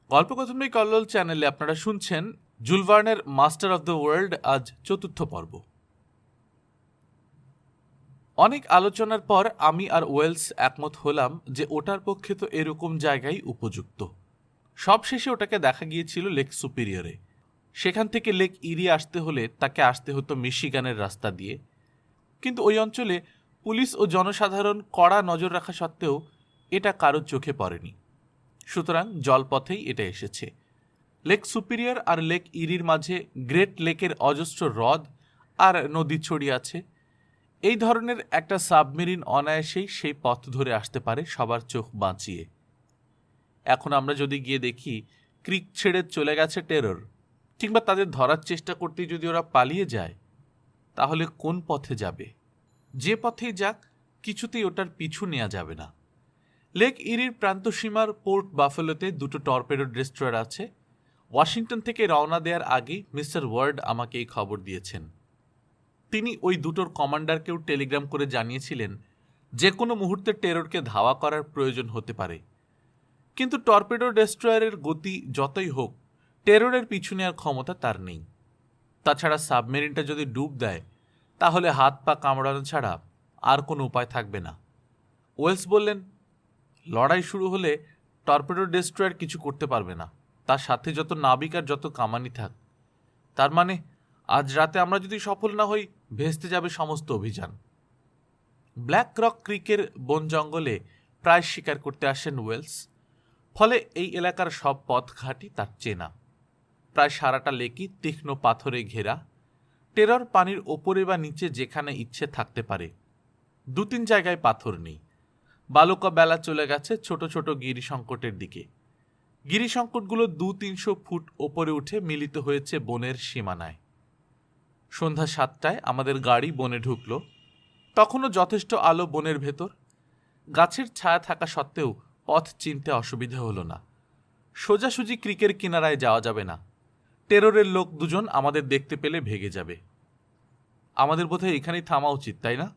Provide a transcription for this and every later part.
গল্পকথন by Kallol চ্যানেলে আপনারা শুনছেন জুল ভার্নের মাস্টার অফ দ্য ওয়ার্ল্ড, আজ চতুর্থ পর্ব। অনেক আলোচনার পর আমি আর ওয়েলস একমত হলাম যে ওটার পক্ষে তো এরকম জায়গায় উপযুক্ত। সবশেষে ওটাকে দেখা গিয়েছিল লেক সুপিরিয়রে। সেখান থেকে লেক ইরি আসতে হলে তাকে আসতে হতো মিশিগানের রাস্তা দিয়ে, কিন্তু ওই অঞ্চলে পুলিশ ও জনসাধারণ কড়া নজর রাখা সত্ত্বেও এটা কারোর চোখে পড়েনি। সুতরাং জলপথেই এটা এসেছে। লেক সুপিরিয়র আর লেক ইরির মাঝে গ্রেট লেকের অজস্র হ্রদ আর নদী ছড়িয়ে আছে। এই ধরনের একটা সাবমেরিন অনায়াসেই সেই পথ ধরে আসতে পারে সবার চোখ বাঁচিয়ে। এখন আমরা যদি গিয়ে দেখি ক্রিক ছেড়ে চলে গেছে টেরর, কিংবা তাদের ধরার চেষ্টা করতেই যদি ওরা পালিয়ে যায়, তাহলে কোন পথে যাবে? যে পথেই যাক, কিছুতেই ওটার পিছু নেওয়া যাবে না। লেক ইরির প্রান্তসীমার পোর্ট বাফেলোতে দুটো টর্পেডো ডেস্ট্রয়ার আছে। ওয়াশিংটন থেকে রওনা দেওয়ার আগেই মিস্টার ওয়ার্ড আমাকে এই খবর দিয়েছেন। তিনি ওই দুটোর কমান্ডারকেও টেলিগ্রাম করে জানিয়েছিলেন যে কোনো মুহূর্তে টেররকে ধাওয়া করার প্রয়োজন হতে পারে। কিন্তু টর্পেডো ডেস্ট্রয়ারের গতি যতই হোক, টেররের পিছু নেওয়ার ক্ষমতা তার নেই। তাছাড়া সাবমেরিনটা যদি ডুব দেয়, তাহলে হাত পা কামড়ানো ছাড়া আর কোনো উপায় থাকবে না। ওয়েলস বললেন, লড়াই শুরু হলে টর্পেডো ডেস্ট্রয়ার কিছু করতে পারবে না, তার সাথে যত নাবিক আর যত কামানি থাক। তার মানে আজ রাতে আমরা যদি সফল না হই, ভেস্তে যাবে সমস্ত অভিযান। ব্ল্যাক রক ক্রিকের বন জঙ্গলে প্রায় শিকার করতে আসেন ওয়েলস, ফলে এই এলাকার সব পথঘাটই তার চেনা। প্রায় সারাটা লেকই তীক্ষ্ণ পাথরে ঘেরা। টেরর পানির ওপরে বা নিচে যেখানে ইচ্ছে থাকতে পারে। 2-3 জায়গায় পাথর নেই। বালুকা বেলা চলে গেছে ছোট ছোট গিরিসংকটের দিকে। গিরিসংকটগুলো 200-300 ফুট ওপরে উঠে মিলিত হয়েছে বনের সীমানায়। সন্ধ্যা 7টায় আমাদের গাড়ি বনে ঢুকল। তখনও যথেষ্ট আলো বনের ভেতর। গাছের ছায়া থাকা সত্ত্বেও পথ চিনতে অসুবিধা হলো না। সোজাসুজি ক্রিকের কিনারায় যাওয়া যাবে না। টেররের লোক দুজন আমাদের দেখতে পেলে ভেগে যাবে। আমাদের বোধহয় এখানেই থামা উচিত, তাই না?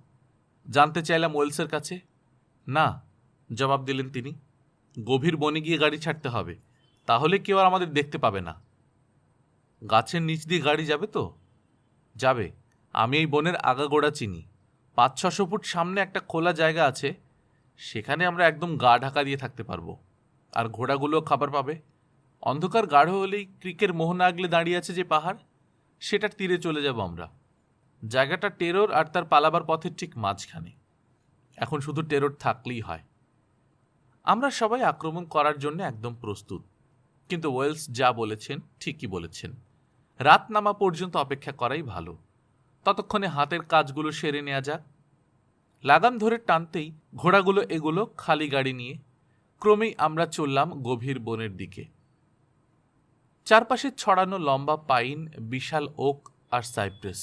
জানতে চাইলাম ওয়েলসের কাছে। না, জবাব দিলেন তিনি। গভীর বনে গিয়ে গাড়ি ছাড়তে হবে, তাহলে কেউ আর আমাদের দেখতে পাবে না। গাছের নিচ দিয়ে গাড়ি যাবে তো? যাবে। আমি এই বনের আগাগোড়া চিনি। 500-600 ফুট সামনে একটা খোলা জায়গা আছে, সেখানে আমরা একদম গা ঢাকা দিয়ে থাকতে পারবো। আর ঘোড়াগুলো খাবার পাবে। অন্ধকার গাঢ় হলেই ক্রিকের মোহনা আগলে দাঁড়িয়ে আছে যে পাহাড়, সেটার তীরে চলে যাব আমরা। জায়গাটা টেরর আর তার পালাবার পথের ঠিক মাঝখানে। এখন শুধু টেরর থাকলেই হয়। আমরা সবাই আক্রমণ করার জন্য একদম প্রস্তুত। কিন্তু ওয়েলস যা বলেছেন ঠিকই বলেছেন। রাত নামা পর্যন্ত অপেক্ষা করাই ভালো। ততক্ষণে হাতের কাজগুলো সেরে নেওয়া যাক। লাগাম ধরে টানতেই ঘোড়াগুলো এগুলো খালি গাড়ি নিয়ে। ক্রমেই আমরা চললাম গভীর বনের দিকে। চারপাশে ছড়ানো লম্বা পাইন, বিশাল ওক আর সাইপ্রেস,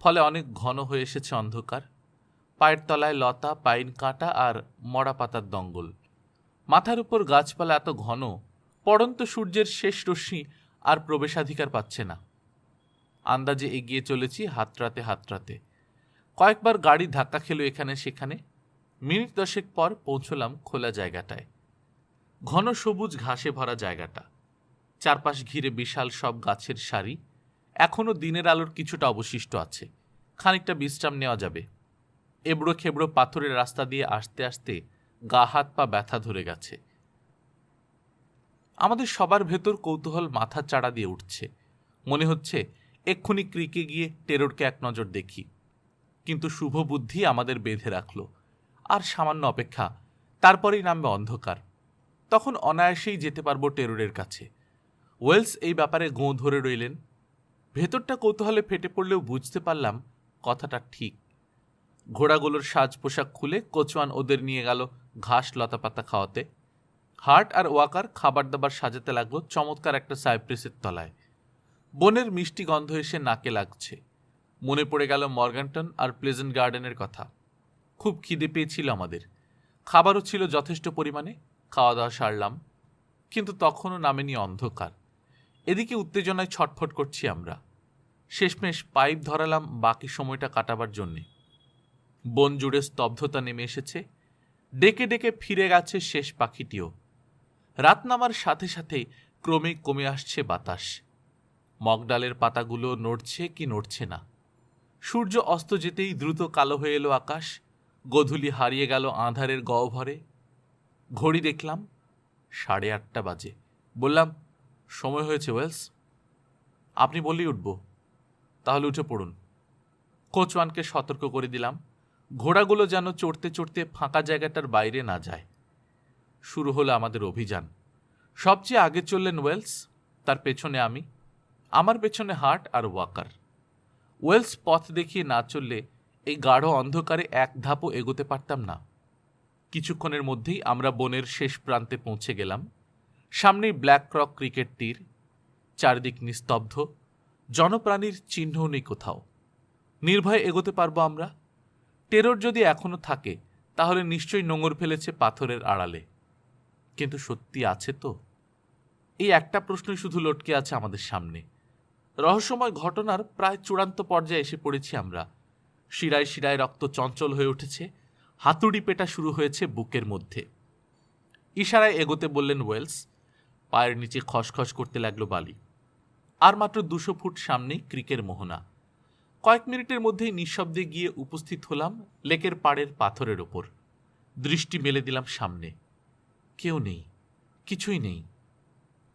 ফলে অনেক ঘন হয়ে এসেছে অন্ধকার। পায়ের তলায় লতা, পাইন কাঁটা আর মরা পাতার দঙ্গল। মাথার উপর গাছপালা এত ঘন, পড়ন্ত সূর্যের শেষ রশ্মি আর প্রবেশাধিকার পাচ্ছে না। আন্দাজে এগিয়ে চলেছি হাতড়াতে হাতড়াতে। কয়েকবার গাড়ি ধাক্কা খেলো এখানে সেখানে। মিনিট 10 পর পৌঁছলাম খোলা জায়গাটায়। ঘন সবুজ ঘাসে ভরা জায়গাটা, চারপাশ ঘিরে বিশাল সব গাছের সারি। এখনো দিনের আলোর কিছুটা অবশিষ্ট আছে, খানিকটা বিশ্রাম নেওয়া যাবে। এবড়ো খেবড়ো পাথরের রাস্তা দিয়ে আসতে আসতে গা হাত পা ব্যথা ধরে গেছে। আমাদের সবার ভেতর কৌতূহল মাথা চাড়া দিয়ে উঠছে। মনে হচ্ছে এক্ষুনি ক্রিকে গিয়ে টেররকে এক নজর দেখি। কিন্তু শুভ বুদ্ধি আমাদের বেঁধে রাখল। আর সামান্য অপেক্ষা, তারপরেই নামবে অন্ধকার। তখন অনায়াসেই যেতে পারবো টেররের কাছে। ওয়েলস এই ব্যাপারে গোঁ ধরে রইলেন। ভেতরটা কৌতূহলে ফেটে পড়লেও বুঝতে পারলাম কথাটা ঠিক। ঘোড়াগুলোর সাজ পোশাক খুলে কোচওয়ান ওদের নিয়ে গেল ঘাস লতা পাতা খাওয়াতে। হার্ট আর ওয়াকার খাবার দাবার সাজাতে লাগলো চমৎকার একটা সাইপ্রেসের তলায়। বনের মিষ্টি গন্ধ এসে নাকে লাগছে। মনে পড়ে গেল মর্গানটন আর প্লেজেন্ট গার্ডেনের কথা। খুব খিদে পেয়েছিল আমাদের। খাবারও ছিল যথেষ্ট পরিমাণে। খাওয়া দাওয়া সারলাম, কিন্তু তখনও নামেনি অন্ধকার। এদিকে উত্তেজনায় ছটফট করছি আমরা। শেষমেশ পাইপ ধরালাম বাকি সময়টা কাটাবার জন্যে। বন জুড়ে স্তব্ধতা নেমে এসেছে। ডেকে ডেকে ফিরে গেছে শেষ পাখিটিও। রাত নামার সাথে সাথে ক্রমে কমে আসছে বাতাস। মগডালের পাতাগুলো নড়ছে কি নড়ছে না। সূর্য অস্ত যেতেই দ্রুত কালো হয়ে এলো আকাশ। গোধূলি হারিয়ে গেল আঁধারের গহ্বরে। ঘড়ি দেখলাম 8:30 বাজে। বললাম, সময় হয়েছে ওয়েলস। আপনি বললেই উঠব। তাহলে উঠে পড়ুন। কোচওয়ানকে সতর্ক করে দিলাম, ঘোড়াগুলো যেন চড়তে চড়তে ফাঁকা জায়গাটার বাইরে না যায়। শুরু হলো আমাদের অভিযান। সবচেয়ে আগে চললেন ওয়েলস, তার পেছনে আমি, আমার পেছনে হার্ট আর ওয়াকার। ওয়েলস পথ দেখিয়ে না চললে এই গাঢ় অন্ধকারে এক ধাপও এগোতে পারতাম না। কিছুক্ষণের মধ্যেই আমরা বনের শেষ প্রান্তে পৌঁছে গেলাম। সামনেই ব্ল্যাক রক ক্রিকেট তীর, চারদিক নিস্তব্ধ, জনপ্রাণীর চিহ্নও নেই কোথাও। নির্ভয়ে এগোতে পারবো আমরা। টেরর যদি এখনো থাকে তাহলে নিশ্চয়ই নোঙর ফেলেছে পাথরের আড়ালে। কিন্তু সত্যি আছে তো? এই একটা প্রশ্নই শুধু লটকে আছে আমাদের সামনে। রহস্যময় ঘটনার প্রায় চূড়ান্ত পর্যায়ে এসে পড়েছি আমরা। শিরায় শিরায় রক্ত চঞ্চল হয়ে উঠেছে, হাতুড়ি পেটা শুরু হয়েছে বুকের মধ্যে। ইশারায় এগোতে বললেন ওয়েলস। পায়ের নিচে খসখস করতে লাগলো বালি। আর মাত্র 200 ফুট সামনেই ক্রিকের মোহনা। কয়েক মিনিটের মধ্যেই নিঃশব্দে গিয়ে উপস্থিত হলাম লেকের পাড়ের পাথরের ওপর। দৃষ্টি মেলে দিলাম সামনে। কেউ নেই, কিছুই নেই।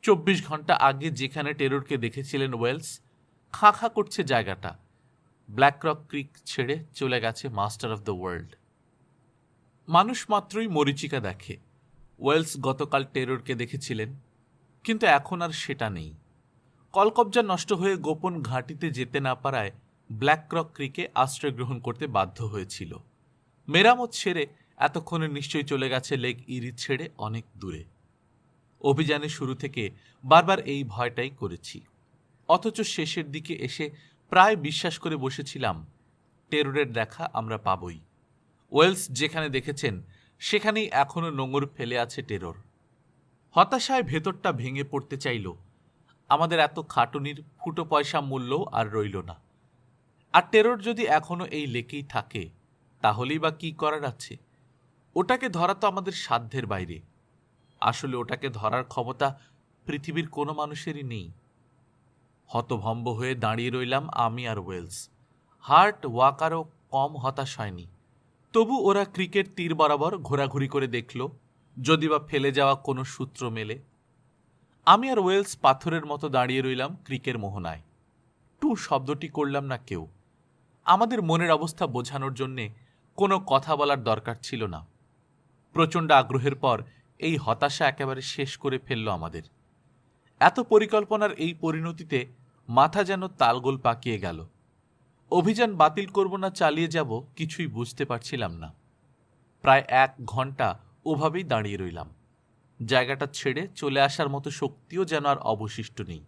24 ঘন্টা আগে যেখানে টেররকে দেখেছিলেন ওয়েলস, খাঁ খাঁ করছে জায়গাটা। ব্ল্যাক রক ক্রিক ছেড়ে চলে গেছে মাস্টার অফ দ্য ওয়ার্ল্ড। মানুষ মাত্রই মরীচিকা দেখে। ওয়েলস গতকাল টেররকে দেখেছিলেন, কিন্তু এখন আর সেটা নেই। কলকবজা নষ্ট হয়ে গোপন ঘাঁটিতে যেতে না পারায় ব্ল্যাক রক ক্রিকে আশ্রয় গ্রহণ করতে বাধ্য হয়েছিল। মেরামত সেরে এতক্ষণে নিশ্চয়ই চলে গেছে লেক ইরি ছেড়ে অনেক দূরে। অভিযানের শুরু থেকে বারবার এই ভয়টাই করেছি, অথচ শেষের দিকে এসে প্রায় বিশ্বাস করে বসেছিলাম টেররের দেখা আমরা পাবই। ওয়েলস যেখানে দেখেছেন সেখানেই এখনো নোঙর ফেলে আছে টেরর। হতাশায় ভেতরটা ভেঙে পড়তে চাইল। আমাদের এত খাটুনির ফুটো পয়সা মূল্যও আর রইল না। আর টেরর যদি এখনো এই লেকেই থাকে তাহলেই বা কি করার আছে? ওটাকে ধরা তো আমাদের সাধ্যের বাইরে। আসলে ওটাকে ধরার ক্ষমতা পৃথিবীর কোনো মানুষেরই নেই। হতভম্ব হয়ে দাঁড়িয়ে রইলাম আমি আর ওয়েলস। হার্ট ওয়াকারও কম হতাশ হয়নি। তবু ওরা ক্রিকেট তীর বরাবর ঘোরাঘুরি করে দেখল যদি বা ফেলে যাওয়া কোনো সূত্র মেলে। আমি আর ওয়েলস পাথরের মতো দাঁড়িয়ে রইলাম ক্রিকের মোহনায়। টু শব্দটি করলাম না কেউ। আমাদের মনের অবস্থা বোঝানোর জন্যে কোনো কথা বলার দরকার ছিল না। প্রচণ্ড আগ্রহের পর এই হতাশা একেবারে শেষ করে ফেলল আমাদের। এত পরিকল্পনার এই পরিণতিতে মাথা যেন তালগোল পাকিয়ে গেল। অভিযান বাতিল করব না চালিয়ে যাব কিছুই বুঝতে পারছিলাম না। প্রায় 1 ঘন্টা ওভাবেই দাঁড়িয়ে রইলাম। জায়গাটা ছেড়ে চলে আসার মতো শক্তিও যেন আর অবশিষ্ট নেই।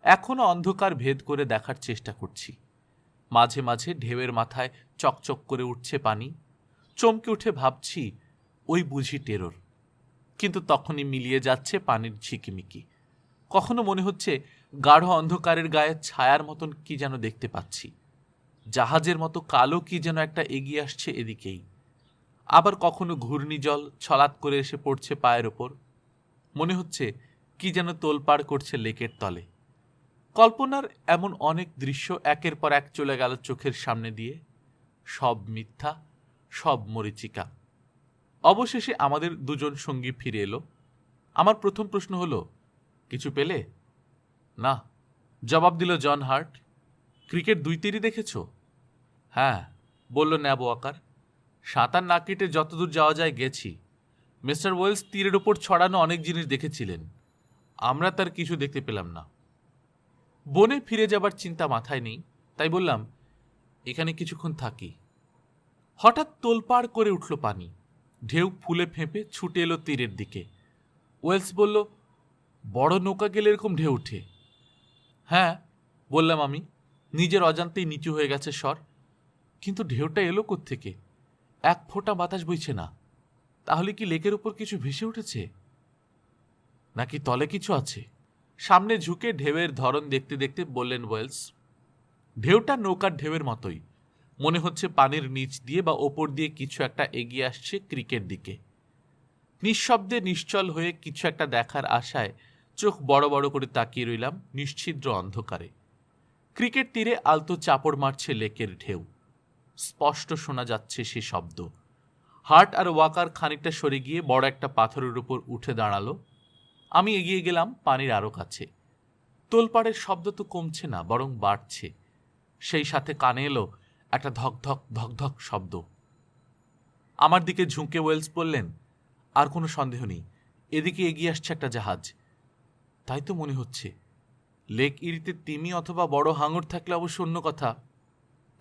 এখনো অন্ধকার ভেদ করে দেখার চেষ্টা করছি। মাঝে মাঝে ঢেউয়ের মাথায় চকচক করে উঠছে পানি। চমকে উঠে ভাবছি ওই বুঝি টেরর। কিন্তু তখনই মিলিয়ে যাচ্ছে পানির ঝিকিমিকি। কখনো মনে হচ্ছে গাঢ় অন্ধকারের গায়ে ছায়ার মতন কি যেন দেখতে পাচ্ছি। জাহাজের মতো কালো কি যেন একটা এগিয়ে আসছে এদিকেই। আবার কখনো ঘূর্ণিজল ছলাৎ করে এসে পড়ছে পায়ের ওপর। মনে হচ্ছে কি যেন তোলপাড় করছে লেকের তলে। কল্পনার এমন অনেক দৃশ্য একের পর এক চলে গেল চোখের সামনে দিয়ে। সব মিথ্যা, সব মরীচিকা। অবশেষে আমাদের দুজন সঙ্গী ফিরে এলো। আমার প্রথম প্রশ্ন হলো, কিছু পেলে? না, জবাব দিল জন হার্ট। ক্রিকেট 2 তীরই দেখেছ? হ্যাঁ, বলল ন্যাব ওয়াকার। সাঁতার না কেটে যতদূর যাওয়া যায় গেছি। মিস্টার ওয়েলস তীরের ওপর ছড়ানো অনেক জিনিস দেখেছিলেন, আমরা তার কিছু দেখতে পেলাম না। বনে ফিরে যাবার চিন্তা মাথায় নেই, তাই বললাম, এখানে কিছুক্ষণ থাকি। হঠাৎ তোলপাড় করে উঠল পানি। ঢেউ ফুলে ফেঁপে ছুটে এলো তীরের দিকে। ওয়েলস বলল, বড় নৌকা গেলে এরকম ঢেউ উঠে? হ্যাঁ, বললাম আমি। নিজের অজান্তেই নিচু হয়ে গেছে স্বর। কিন্তু ঢেউটা এলো কোত্থেকে? 1 ফোঁটা বাতাস বইছে না। তাহলে কি লেকের উপর কিছু ভেসে উঠেছে? নাকি তলে কিছু আছে? সামনে ঝুঁকে ঢেউয়ের ধরন দেখতে দেখতে বললেন ওয়েলস। ঢেউটা নৌকার ঢেউয়ের মতোই। মনে হচ্ছে পানির নিচ দিয়ে বা ওপর দিয়ে কিছু একটা এগিয়ে আসছে ক্রিকের দিকে। নিঃশব্দে নিশ্চল হয়ে কিছু একটা দেখার আশায় চোখ বড় বড় করে তাকিয়ে রইলাম নিশ্ছিদ্র অন্ধকারে। ক্রিকেট তীরে আলতো চাপড় মারছে লেকের ঢেউ। স্পষ্ট শোনা যাচ্ছে সে শব্দ। হার্ট আর ওয়াকার খানিকটা সরে গিয়ে বড় একটা পাথরের উপর উঠে দাঁড়ালো। আমি এগিয়ে গেলাম পানির আরো কাছে। তোলপাড়ের শব্দ তো কমছে না, বরং বাড়ছে। সেই সাথে কানে এলো একটা ধকধক ধকধক শব্দ। আমার দিকে ঝুঁকে ওয়েলস বললেন, আর কোনো সন্দেহ নেই, এদিকে এগিয়ে আসছে একটা জাহাজ। তাই তো মনে হচ্ছে। লেক ইরিতে তিমি অথবা বড় হাঙর থাকলে অবশ্য অন্য কথা।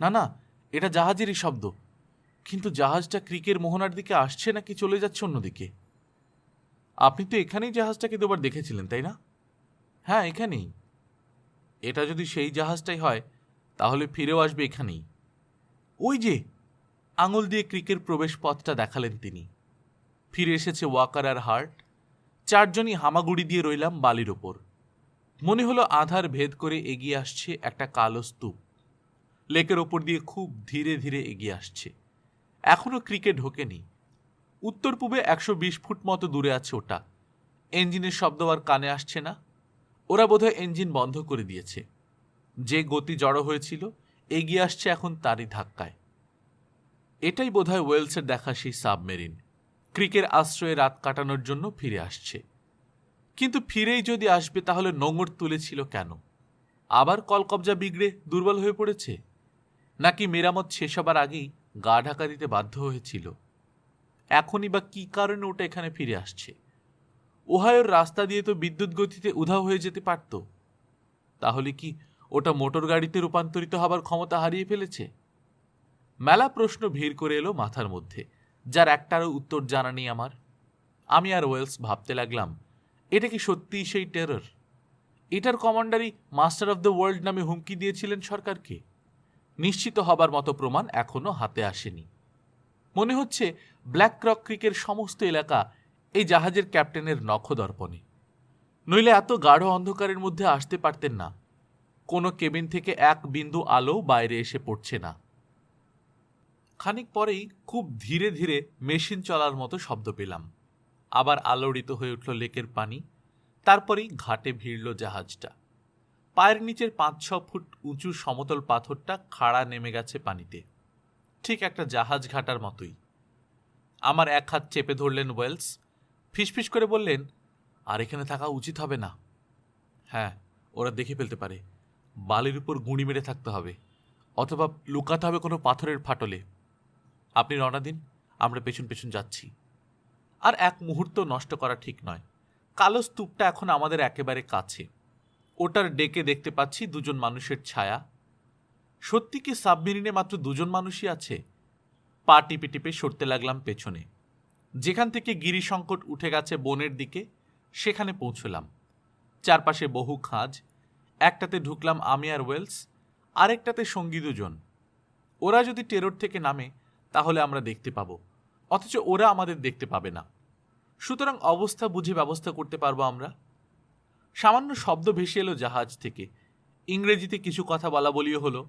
না না, এটা জাহাজেরই শব্দ। কিন্তু জাহাজটা ক্রিকের মোহনার দিকে আসছে নাকি চলে যাচ্ছে অন্যদিকে? আপনি তো এখানেই জাহাজটাকে দুবার দেখেছিলেন, তাই না? হ্যাঁ, এখানেই। এটা যদি সেই জাহাজটাই হয় তাহলে ফিরেও আসবে এখানেই। ওই যে, আঙুল দিয়ে ক্রিকের প্রবেশ পথটা দেখালেন তিনি। ফিরে এসেছে ওয়াকার আর হার্ট। চারজনই হামাগুড়ি দিয়ে রইলাম বালির ওপর। মনে হলো আধার ভেদ করে এগিয়ে আসছে একটা কালো স্তূপ। লেকের ওপর দিয়ে খুব ধীরে ধীরে এগিয়ে আসছে। এখনো ক্রিকেট ঢোকেনি। উত্তর পূবে 120 ফুট মতো দূরে আছে ওটা। ইঞ্জিনের শব্দ আর কানে আসছে না। ওরা বোধহয় ইঞ্জিন বন্ধ করে দিয়েছে। যে গতি জড়ো হয়েছিল এগিয়ে আসছে এখন তারই ধাক্কায়। এটাই বোধহয় ওয়েলসের দেখা সেই সাবমেরিন। ক্রিকের আশ্রয়ে রাত কাটানোর জন্য ফিরে আসছে। কিন্তু ফিরেই যদি আসবে তাহলে নোঙর তুলেছিল কেন? আবার কলকবজা বিগড়ে দুর্বল হয়ে পড়েছে? নাকি মেরামত শেষ হবার আগেই গা ঢাকা দিতে বাধ্য হয়েছিল? এখনই বা কি কারণে ওটা এখানে ফিরে আসছে? ওহায়োর রাস্তা দিয়ে তো বিদ্যুৎ গতিতে উধাও হয়ে যেতে পারত। তাহলে কি ওটা মোটর গাড়িতে রূপান্তরিত হবার ক্ষমতা হারিয়ে ফেলেছে? মেলা প্রশ্ন ভিড় করে এলো মাথার মধ্যে, যার একটারও উত্তর জানা নেই আমার। আমি আর ওয়েলস ভাবতে লাগলাম, এটা কি সত্যিই সেই টেরর? এটার কমান্ডারই মাস্টার অফ দ্য ওয়ার্ল্ড নামে হুমকি দিয়েছিলেন সরকারকে। নিশ্চিত হবার মতো প্রমাণ এখনো হাতে আসেনি। মনে হচ্ছে ব্ল্যাক রক ক্রিকের সমস্ত এলাকা এই জাহাজের ক্যাপ্টেনের নখদর্পণে। নইলে এত গাঢ় অন্ধকারের মধ্যে আসতে পারতেন না। কোনো কেবিন থেকে এক বিন্দু আলো বাইরে এসে পড়ছে না। খানিক পরেই খুব ধীরে ধীরে মেশিন চলার মতো শব্দ পেলাম। আবার আলোড়িত হয়ে উঠল লেকের পানি। তারপরেই ঘাটে ভিড়ল জাহাজটা। পায়ের নিচের 5-6 ফুট উঁচু সমতল পাথরটা খাড়া নেমে গেছে পানিতে, ঠিক একটা জাহাজ ঘাটার মতোই। আমার এক হাত চেপে ধরলেন ওয়েলস। ফিসফিস করে বললেন, আর এখানে থাকা উচিত হবে না। হ্যাঁ, ওরা দেখে ফেলতে পারে। বালির উপর গুঁড়ি মেরে থাকতে হবে, অথবা লুকাতে হবে কোনো পাথরের ফাটলে। আপনি রওনা দিন, আমরা পেছন পেছন যাচ্ছি। আর এক মুহূর্ত নষ্ট করা ঠিক নয়। কালো স্তূপটা এখন আমাদের একেবারে কাছে। ওটার ডেকে দেখতে পাচ্ছি দুজন মানুষের ছায়া। সত্যি কি সাবমেরিনে মাত্র দুজন মানুষই আছে? পা টিপে টিপে সরতে লাগলাম পেছনে। যেখান থেকে গিরিসংকট উঠে গেছে বনের দিকে, সেখানে পৌঁছলাম। চারপাশে বহু খাঁজ। একটাতে ঢুকলাম আমি আর ওয়েলস, আরেকটাতে সঙ্গী দুজন। ওরা যদি টেরর থেকে নামে তাহলে আমরা দেখতে পাব, অথচ ওরা আমাদের দেখতে পাবে না। সুতরাং অবস্থা বুঝে ব্যবস্থা করতে পারবো আমরা। সামান্য শব্দ ভেসে এলো জাহাজ থেকে। ইংরেজিতে কিছু কথা বলা বলিও হলো।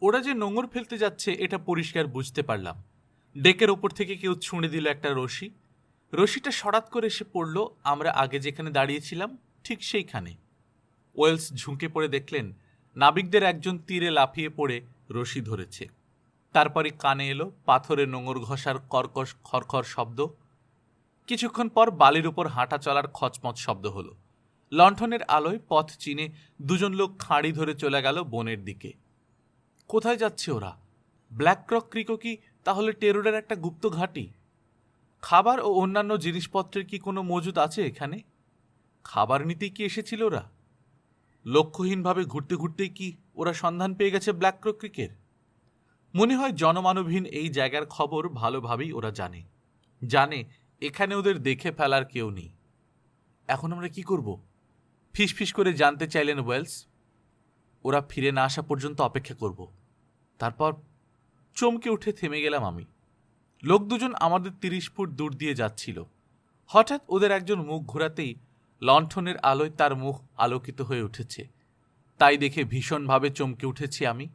ওরা যে নোঙর ফেলতে যাচ্ছে এটা পরিষ্কার বুঝতে পারলাম। ডেকের ওপর থেকে কেউ ছুঁড়ে দিল একটা রশি। রশিটা সরাত করে এসে পড়ল আমরা আগে যেখানে দাঁড়িয়েছিলাম ঠিক সেইখানে। ওয়েলস ঝুঁকে পড়ে দেখলেন নাবিকদের একজন তীরে লাফিয়ে পড়ে রশি ধরেছে। তারপরে কানে এলো পাথরের নোঙর ঘষার কর্কশ খরখর শব্দ। কিছুক্ষণ পর বালির উপর হাঁটা চলার খচমচ শব্দ হলো। লণ্ঠনের আলোয় পথ চিনে দুজন লোক খাঁড়ি ধরে চলে গেল বনের দিকে। কোথায় যাচ্ছে ওরা? ব্ল্যাক রক ক্রিকও কি তাহলে টেররের একটা গুপ্ত ঘাঁটি? খাবার ও অন্যান্য জিনিসপত্রের কি কোনো মজুদ আছে এখানে? খাবার নিতেই কি এসেছিল ওরা? লক্ষ্যহীনভাবে ঘুরতে ঘুরতেই কি ওরা সন্ধান পেয়ে গেছে ব্ল্যাক রক ক্রিকের? মনে হয় জনমানবহীন এই জায়গার খবর ভালোভাবেই ওরা জানে। জানে এখানে ওদের দেখে ফেলার কেউ নেই। এখন আমরা কি করব? ফিসফিস করে জানতে চাইলেন ওয়েলস। ওরা ফিরে না আসা পর্যন্ত অপেক্ষা করব। তারপর চমকে উঠে থেমে গেলাম আমি। লোক দুজন আমাদের 30 ফুট দূর দিয়ে যাচ্ছিল। হঠাৎ ওদের একজন মুখ ঘোরাতেই লণ্ঠনের আলোয় তার মুখ আলোকিত হয়ে উঠেছে। তাই দেখে ভীষণভাবে চমকে উঠেছি আমি।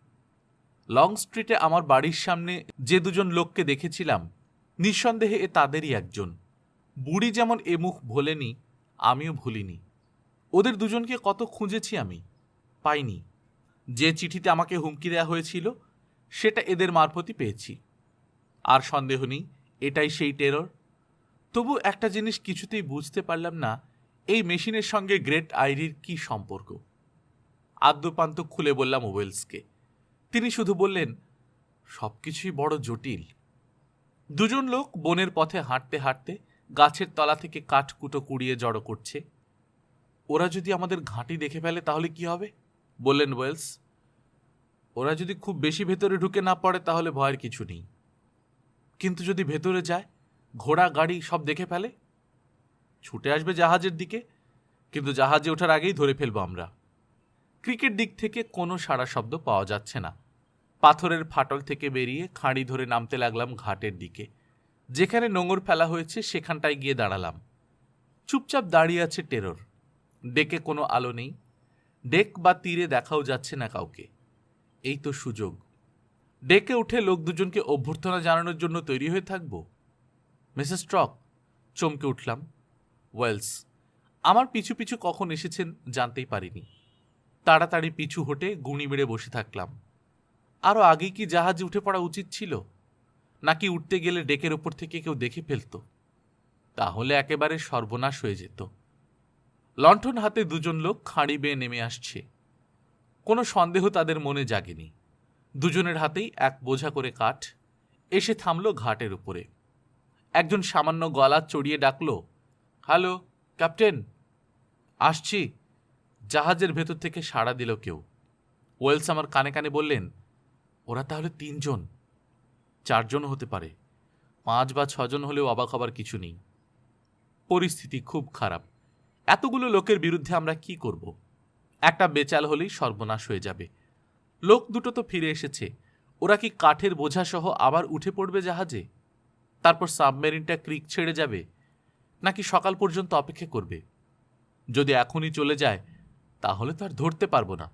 লং স্ট্রিটে আমার বাড়ির সামনে যে দুজন লোককে দেখেছিলাম, নিঃসন্দেহে এ তাদেরই একজন। বুড়ি যেমন এ মুখ ভোলেনি, আমিও ভুলিনি। ওদের দুজনকে কত খুঁজেছি আমি, পাইনি। যে চিঠিতে আমাকে হুমকি দেওয়া হয়েছিল সেটা এদের মারফতই পেয়েছি। আর সন্দেহ নেই এটাই সেই টেরর। তবু একটা জিনিস কিছুতেই বুঝতে পারলাম না, এই মেশিনের সঙ্গে গ্রেট আইরির কি সম্পর্ক। আদ্যপান্ত খুলে বললাম ওয়েলসকে। তিনি শুধু বললেন, সবকিছুই বড় জটিল। দুজন লোক বনের পথে হাঁটতে হাঁটতে গাছের তলা থেকে কাঠকুটো কুড়িয়ে জড়ো করছে। ওরা যদি আমাদের ঘাঁটি দেখে ফেলে তাহলে কি হবে, বললেন ওয়েলস। ওরা যদি খুব বেশি ভেতরে ঢুকে না পড়ে তাহলে ভয়ের কিছু নেই, কিন্তু যদি ভেতরে যায়, ঘোড়া গাড়ি সব দেখে ফেলে, ছুটে আসবে জাহাজের দিকে, কিন্তু জাহাজে ওঠার আগেই ধরে ফেলবো আমরা। ক্রিকেট দিক থেকে কোনো সাড়া শব্দ পাওয়া যাচ্ছে না। পাথরের ফাটল থেকে বেরিয়ে খাঁড়ি ধরে নামতে লাগলাম ঘাটের দিকে। যেখানে নোঙর ফেলা হয়েছে সেখানটায় গিয়ে দাঁড়ালাম। চুপচাপ দাঁড়িয়ে আছে টেরর। ডেকে কোনো আলো নেই, ডেক বা তীরে দেখাও যাচ্ছে না কাউকে। এই তো সুযোগ। ডেকে উঠে লোক দুজনকে অভ্যর্থনা জানানোর জন্য তৈরি হয়ে থাকব। মিসেস স্ট্রক, চমকে উঠলাম। ওয়েলস আমার পিছু পিছু কখন এসেছেন জানতেই পারিনি। তাড়াতাড়ি পিছু হটে গুঁড়ি মেরে বসে থাকলাম। আরও আগেই কি জাহাজে উঠে পড়া উচিত ছিল, নাকি উঠতে গেলে ডেকের ওপর থেকে কেউ দেখে ফেলত? তাহলে একেবারে সর্বনাশ হয়ে যেত। লণ্ঠন হাতে দুজন লোক খাঁড়ি বেয়ে নেমে আসছে। কোনো সন্দেহ তাদের মনে জাগেনি। দুজনের হাতেই এক বোঝা করে কাঠ। এসে থামল ঘাটের উপরে। একজন সামান্য গলা চড়িয়ে ডাকল, হ্যালো ক্যাপ্টেন। আসছি। জাহাজের ভেতর থেকে সাড়া দিল কেউ। ওয়েলস আমার কানে কানে বললেন, ওরা তাহলে 3 জন, 4 জন হতে পারে, 5 বা 6 জন হলেও অবাক হবার কিছু নেই। পরিস্থিতি খুব খারাপ। এতগুলো লোকের বিরুদ্ধে আমরা কি করব? একটা বেচাল হলেই সর্বনাশ হয়ে যাবে। লোক দুটো তো ফিরে এসেছে, ওরা কি কাঠের বোঝা সহ আবার উঠে পড়বে জাহাজে? তারপর সাবমেরিনটা ক্রিক ছেড়ে যাবে, নাকি সকাল পর্যন্ত অপেক্ষা করবে? যদি এখনই চলে যায় তাহলে তো আর ধরতে পারবো না।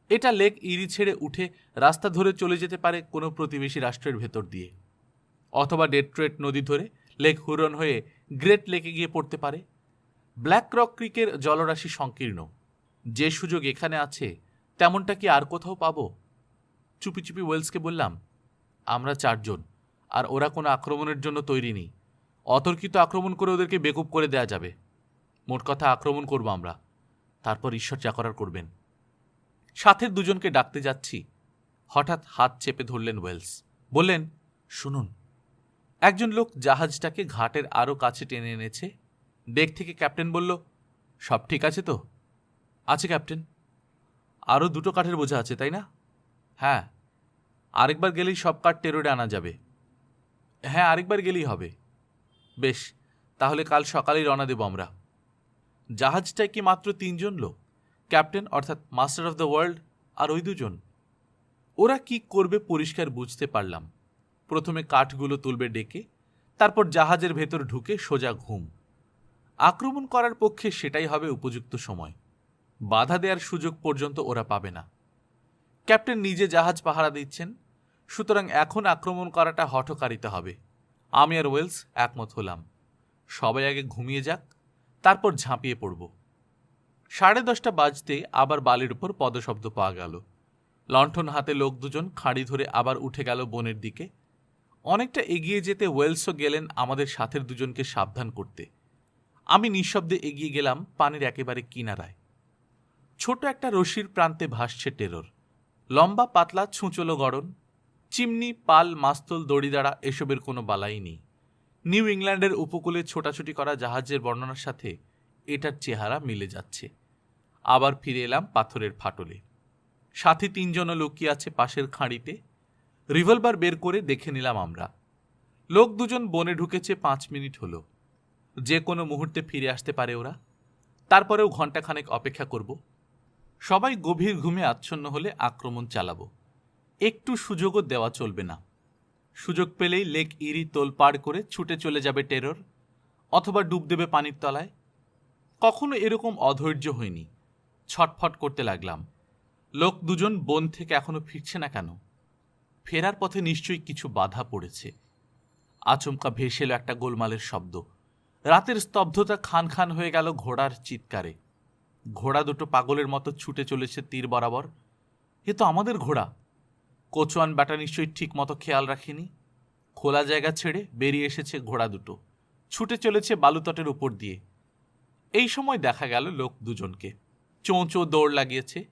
এটা লেক ইরি ছেড়ে উঠে রাস্তা ধরে চলে যেতে পারে কোনো প্রতিবেশী রাষ্ট্রের ভেতর দিয়ে, অথবা ডেট্রয়েট নদী ধরে লেক হুরন হয়ে গ্রেট লেকে গিয়ে পড়তে পারে। ব্ল্যাক রক ক্রিকের জলরাশি সংকীর্ণ। যে সুযোগ এখানে আছে তেমনটা কি আর কোথাও পাবো? চুপি চুপি ওয়েলসকে বললাম, আমরা 4 জন, আর ওরা কোনো আক্রমণের জন্য তৈরি নেই। অতর্কিত আক্রমণ করে ওদেরকে বেকুব করে দেয়া যাবে। মোট কথা আক্রমণ করব আমরা, তারপর ঈশ্বর যা করার করবেন। সাথের দুজনকে ডাকতে যাচ্ছি, হঠাৎ হাত চেপে ধরলেন ওয়েলস। বললেন, শুনুন। একজন লোক জাহাজটাকে ঘাটের আরও কাছে টেনে এনেছে। ডেক থেকে ক্যাপ্টেন বলল, সব ঠিক আছে তো? আছে ক্যাপ্টেন। আরও 2টো কাঠের বোঝা আছে, তাই না? হ্যাঁ। আরেকবার গেলেই সব কাঠ টেরোরে আনা যাবে। হ্যাঁ, আরেকবার গেলেই হবে। বেশ, তাহলে কাল সকালেই রওনা দেব আমরা। জাহাজটায় কি মাত্র 3 জন লোক? ক্যাপ্টেন অর্থাৎ মাস্টার অফ দ্য ওয়ার্ল্ড আর ওই 2 জন। ওরা কি করবে পরিষ্কার বুঝতে পারলাম। প্রথমে কাঠগুলো তুলবে ডেকে, তারপর জাহাজের ভেতর ঢুকে সোজা ঘুম। আক্রমণ করার পক্ষে সেটাই হবে উপযুক্ত সময়। বাধা দেওয়ার সুযোগ পর্যন্ত ওরা পাবে না। ক্যাপ্টেন নিজে জাহাজ পাহারা দিচ্ছেন, সুতরাং এখন আক্রমণ করাটা হঠকারিতা হবে। আমি আর ওয়েলস একমত হলাম, সবাই আগে ঘুমিয়ে যাক, তারপর ঝাঁপিয়ে পড়ব। 10:30 বাজতে আবার বালির উপর পদশব্দ পাওয়া গেল। লণ্ঠন হাতে লোক দুজন খাঁড়ি ধরে আবার উঠে গেল বনের দিকে। অনেকটা এগিয়ে যেতে ওয়েলসও গেলেন আমাদের সাথের দুজনকে সাবধান করতে। আমি নিঃশব্দে এগিয়ে গেলাম পানির একেবারে কিনারায়। ছোট একটা রশির প্রান্তে ভাসছে টেরর। লম্বা পাতলা ছুঁচলো গড়ন। চিমনি, পাল, মাস্তুল, দড়িদাঁড়া এসবের কোনো বালাই নেই। নিউ ইংল্যান্ডের উপকূলে ছোটাছুটি করা জাহাজের বর্ণনার সাথে এটার চেহারা মিলে যাচ্ছে। আবার ফিরে এলাম পাথরের ফাটলে। সাথে 3 জনও লুকিয়ে আছে পাশের খাঁড়িতে। রিভলভার বের করে দেখে নিলাম আমরা। লোক 2 জন বনে ঢুকেছে 5 মিনিট হলো। যে কোনো মুহূর্তে ফিরে আসতে পারে ওরা। তারপরেও ঘণ্টাখানেক অপেক্ষা করব। সবাই গভীর ঘুমে আচ্ছন্ন হলে আক্রমণ চালাবো। একটু সুযোগও দেওয়া চলবে না। সুযোগ পেলেই লেক ইরি তোলপাড় করে ছুটে চলে যাবে টেরর, অথবা ডুব দেবে পানির তলায়। কখনো এরকম অধৈর্য হয়নি। ছটফট করতে লাগলাম। লোক 2 জন বন থেকে এখনো ফিরছে না কেন? ফেরার পথে নিশ্চয়ই কিছু বাধা পড়েছে। আচমকা ভেসে এলো একটা গোলমালের শব্দ। রাতের স্তব্ধতা খান খান হয়ে গেল ঘোড়ার চিৎকারে। ঘোড়া দুটো পাগলের মতো ছুটে চলেছে তীর বরাবর। এ তো আমাদের ঘোড়া। কোচওয়ান ব্যাটা নিশ্চয়ই ঠিক মতো খেয়াল রাখেনি। খোলা জায়গা ছেড়ে বেরিয়ে এসেছে ঘোড়া দুটো, ছুটে চলেছে বালুতটের উপর দিয়ে। এই সময় দেখা গেল লোক দুজনকে, চোঁ চোঁ দৌড় লাগিয়েছে।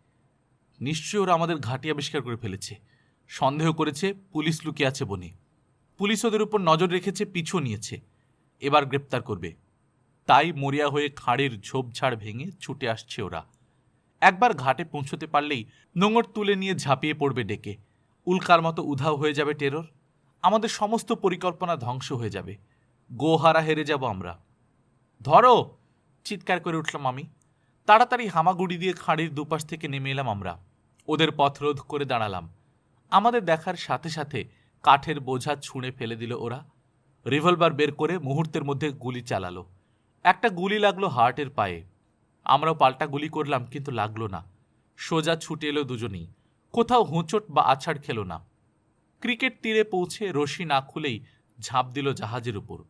নিশ্চয়ই ওরা আমাদের ঘাঁটি আবিষ্কার করে ফেলেছে। সন্দেহ করেছে পুলিশ লুকিয়ে আছে বনে। পুলিশ ওদের উপর নজর রেখেছে, পিছু নিয়েছে, এবার গ্রেপ্তার করবে। তাই মরিয়া হয়ে খাঁড়ির ঝোপঝাড় ভেঙে ছুটে আসছে ওরা। একবার ঘাটে পৌঁছতে পারলেই নোঙর তুলে নিয়ে ঝাঁপিয়ে পড়বে ডেকে। উল্কার মতো উধাও হয়ে যাবে টেরর। আমাদের সমস্ত পরিকল্পনা ধ্বংস হয়ে যাবে। গোহারা হেরে যাব আমরা। ধরো, চিৎকার করে উঠলাম আমি। তাড়াতাড়ি হামাগুড়ি দিয়ে খাঁড়ির দুপাশ থেকে নেমে এলাম আমরা। ওদের পথ রোধ করে দাঁড়ালাম। আমাদের দেখার সাথে সাথে কাঠের বোঝা ছুঁড়ে ফেলে দিল ওরা। রিভলভার বের করে মুহূর্তের মধ্যে গুলি চালালো। একটা গুলি লাগলো হার্টের পায়ে। আমরাও পাল্টা গুলি করলাম, কিন্তু লাগলো না। সোজা ছুটে এলো দুজনেই। কোথাও হোঁচট বা আছাড় খেলো না। ক্রিকেট তীরে পৌঁছে রশি না খুলেই ঝাঁপ দিল জাহাজের উপর।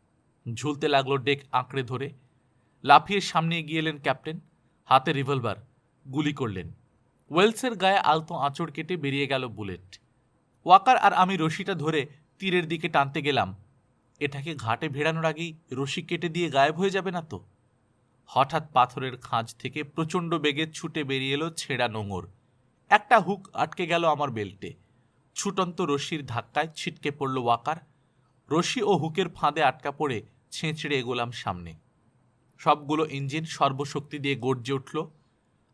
ঝুলতে লাগলো ডেক আঁকড়ে ধরে। লাফিয়ে সামনে এগিয়ে এলেন ক্যাপ্টেন, হাতে রিভলভার। গুলি করলেন। ওয়েলসের গায়ে আলতো আঁচড় কেটে বেরিয়ে গেল বুলেট। ওয়াকার আর আমি রশিটা ধরে তীরের দিকে টানতে গেলাম। এটাকে ঘাটে ভেড়ানোর আগেই রশি কেটে দিয়ে গায়েব হয়ে যাবে না তো? হঠাৎ পাথরের খাঁজ থেকে প্রচণ্ড বেগে ছুটে বেরিয়ে এলো ছেঁড়া নোঙর। একটা হুক আটকে গেল আমার বেল্টে। ছুটন্ত রশির ধাক্কায় ছিটকে পড়ল ওয়াকার। রশি ও হুকের ফাঁদে আটকা পড়ে ছেঁচড়ে এগোলাম সামনে। সবগুলো ইঞ্জিন সর্বশক্তি দিয়ে গর্জে উঠল।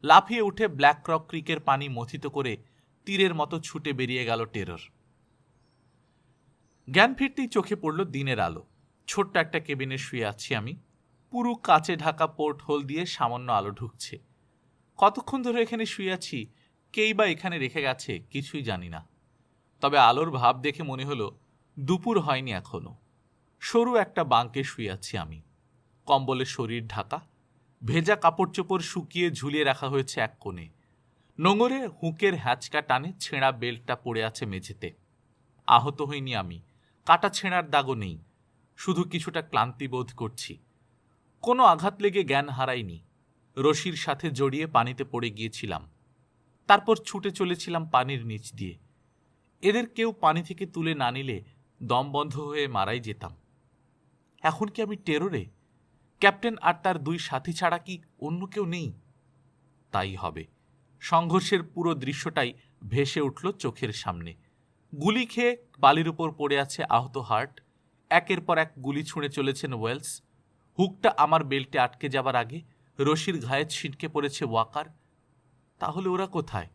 লাফিয়ে উঠে ব্ল্যাক রক ক্রিকের পানি মথিত করে তীরের মতো ছুটে বেরিয়ে গেল টেরর। জ্ঞান ফিরতেই চোখে পড়ল দিনের আলো। ছোট্ট একটা কেবিনে শুয়ে আছি আমি। পুরো কাচে ঢাকা পোর্ট হোল দিয়ে সামান্য আলো ঢুকছে। কতক্ষণ ধরে এখানে শুয়ে আছি, কেই বা এখানে রেখে গেছে, কিছুই জানি না। তবে আলোর ভাব দেখে মনে হলো দুপুর হয়নি এখনো। সরু একটা বাঙ্কে শুয়ে আছি আমি। কম্বলে শরীর ঢাকা। ভেজা কাপড় চোপড় শুকিয়ে ঝুলিয়ে রাখা হয়েছে এক কোণে। নোঙরে হুকের হ্যাচকা টানে ছেঁড়া বেল্টটা পড়ে আছে মেঝেতে। আহত হইনি আমি, কাটা ছেঁড়ার দাগও নেই। শুধু কিছুটা ক্লান্তি বোধ করছি। কোনো আঘাত লেগে জ্ঞান হারাইনি। রশির সাথে জড়িয়ে পানিতে পড়ে গিয়েছিলাম। তারপর ছুটে চলেছিলাম পানির নিচ দিয়ে। এদের কেউ পানি থেকে তুলে না নিলে দম বন্ধ হয়ে মারাই যেতাম। এখন কি আমি টেররে? ক্যাপ্টেন আর তার দুই সাথী ছাড়া কি অন্য কেউ নেই? তাই হবে। সংঘর্ষের পুরো দৃশ্যটাই ভেসে উঠল চোখের সামনে। গুলি খেয়ে বালির উপর পড়ে আছে আহত হার্ট। একের পর এক গুলি ছুঁড়ে চলেছেন ওয়েলস। হুকটা আমার বেল্টে আটকে যাবার আগে রশির ঘায়ে ছিটকে পড়েছে ওয়াকার। তাহলে ওরা কোথায়?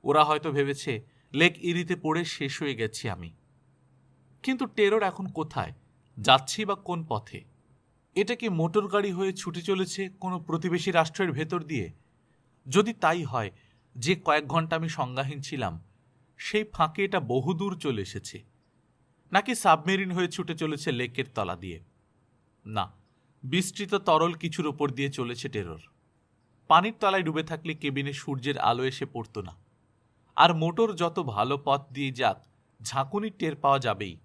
ওরা হয়তো ভেবেছে লেক ইরিতে পড়ে শেষ হয়ে গেছি আমি। কিন্তু টেরর এখন কোথায়? যাচ্ছি বা কোন পথে? এটা কি মোটর গাড়ি হয়ে ছুটে চলেছে কোনো প্রতিবেশী রাষ্ট্রের ভেতর দিয়ে? যদি তাই হয়, যে কয়েক ঘন্টা আমি সংজ্ঞাহীন ছিলাম, সেই ফাঁকে এটা বহুদূর চলে এসেছে। নাকি সাবমেরিন হয়ে ছুটে চলেছে লেকের তলা দিয়ে? না, বিস্তৃত তরল কিছুর উপর দিয়ে চলেছে টেরর। পানির তলায় ডুবে থাকলে কেবিনে সূর্যের আলো এসে পড়ত না। আর মোটর যত ভালো পথ দিয়ে যাক, ঝাঁকুনি টের পাওয়া যাবেই।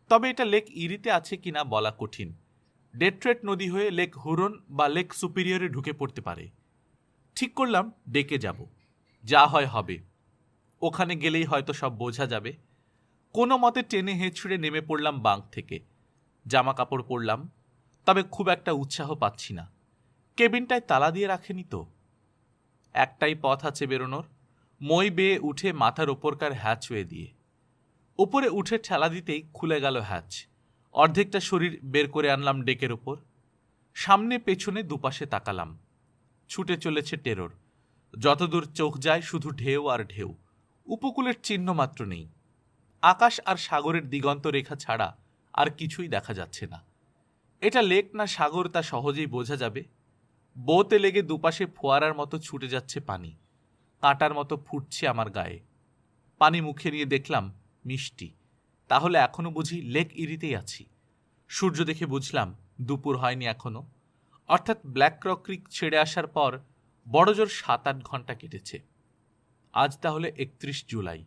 তবে এটা লেক ইরিতে আছে কিনা বলা কঠিন। ডেট্রেট নদী হয়ে লেক হুরন বা লেক সুপিরিয়রে ঢুকে পড়তে পারে। ঠিক করলাম ডেকে যাব। যা হয় হবে। ওখানে গেলেই হয়তো সব বোঝা যাবে। কোনো মতে টেনে হেঁচড়ে নেমে পড়লাম বাঙ্ক থেকে। জামা কাপড় পরলাম, তবে খুব একটা উৎসাহ পাচ্ছি না। কেবিনটায় তালা দিয়ে রাখেনি তো? একটাই পথ আছে বেরোনোর, মই বেয়ে উঠে মাথার ওপরকার হ্যাচওয়ে দিয়ে। ওপরে উঠে ঠেলা দিতেই খুলে গেল হ্যাচ। অর্ধেকটা শরীর বের করে আনলাম ডেকের ওপর। সামনে পেছনে দুপাশে তাকালাম। ছুটে চলেছে টেরর। যতদূর চোখ যায় শুধু ঢেউ আর ঢেউ। উপকূলের চিহ্ন মাত্র নেই। আকাশ আর সাগরের দিগন্ত রেখা ছাড়া আর কিছুই দেখা যাচ্ছে না। এটা লেক না সাগর তা সহজেই বোঝা যাবে। বোতে লেগে দুপাশে ফোয়ারার মতো ছুটে যাচ্ছে পানি। কাঁটার মতো ফুটছে আমার গায়ে। পানি মুখে নিয়ে দেখলাম মিষ্টি। তাহলে এখনো বুঝি লেক ইরিতেই আছি। সূর্য দেখে বুঝলাম দুপুর হয়নি এখনো। অর্থাৎ ব্ল্যাক রক ক্রিক ছেড়ে আসার পর বড়জোর 7-8 ঘন্টা কেটেছে। আজ তাহলে 31 জুলাই।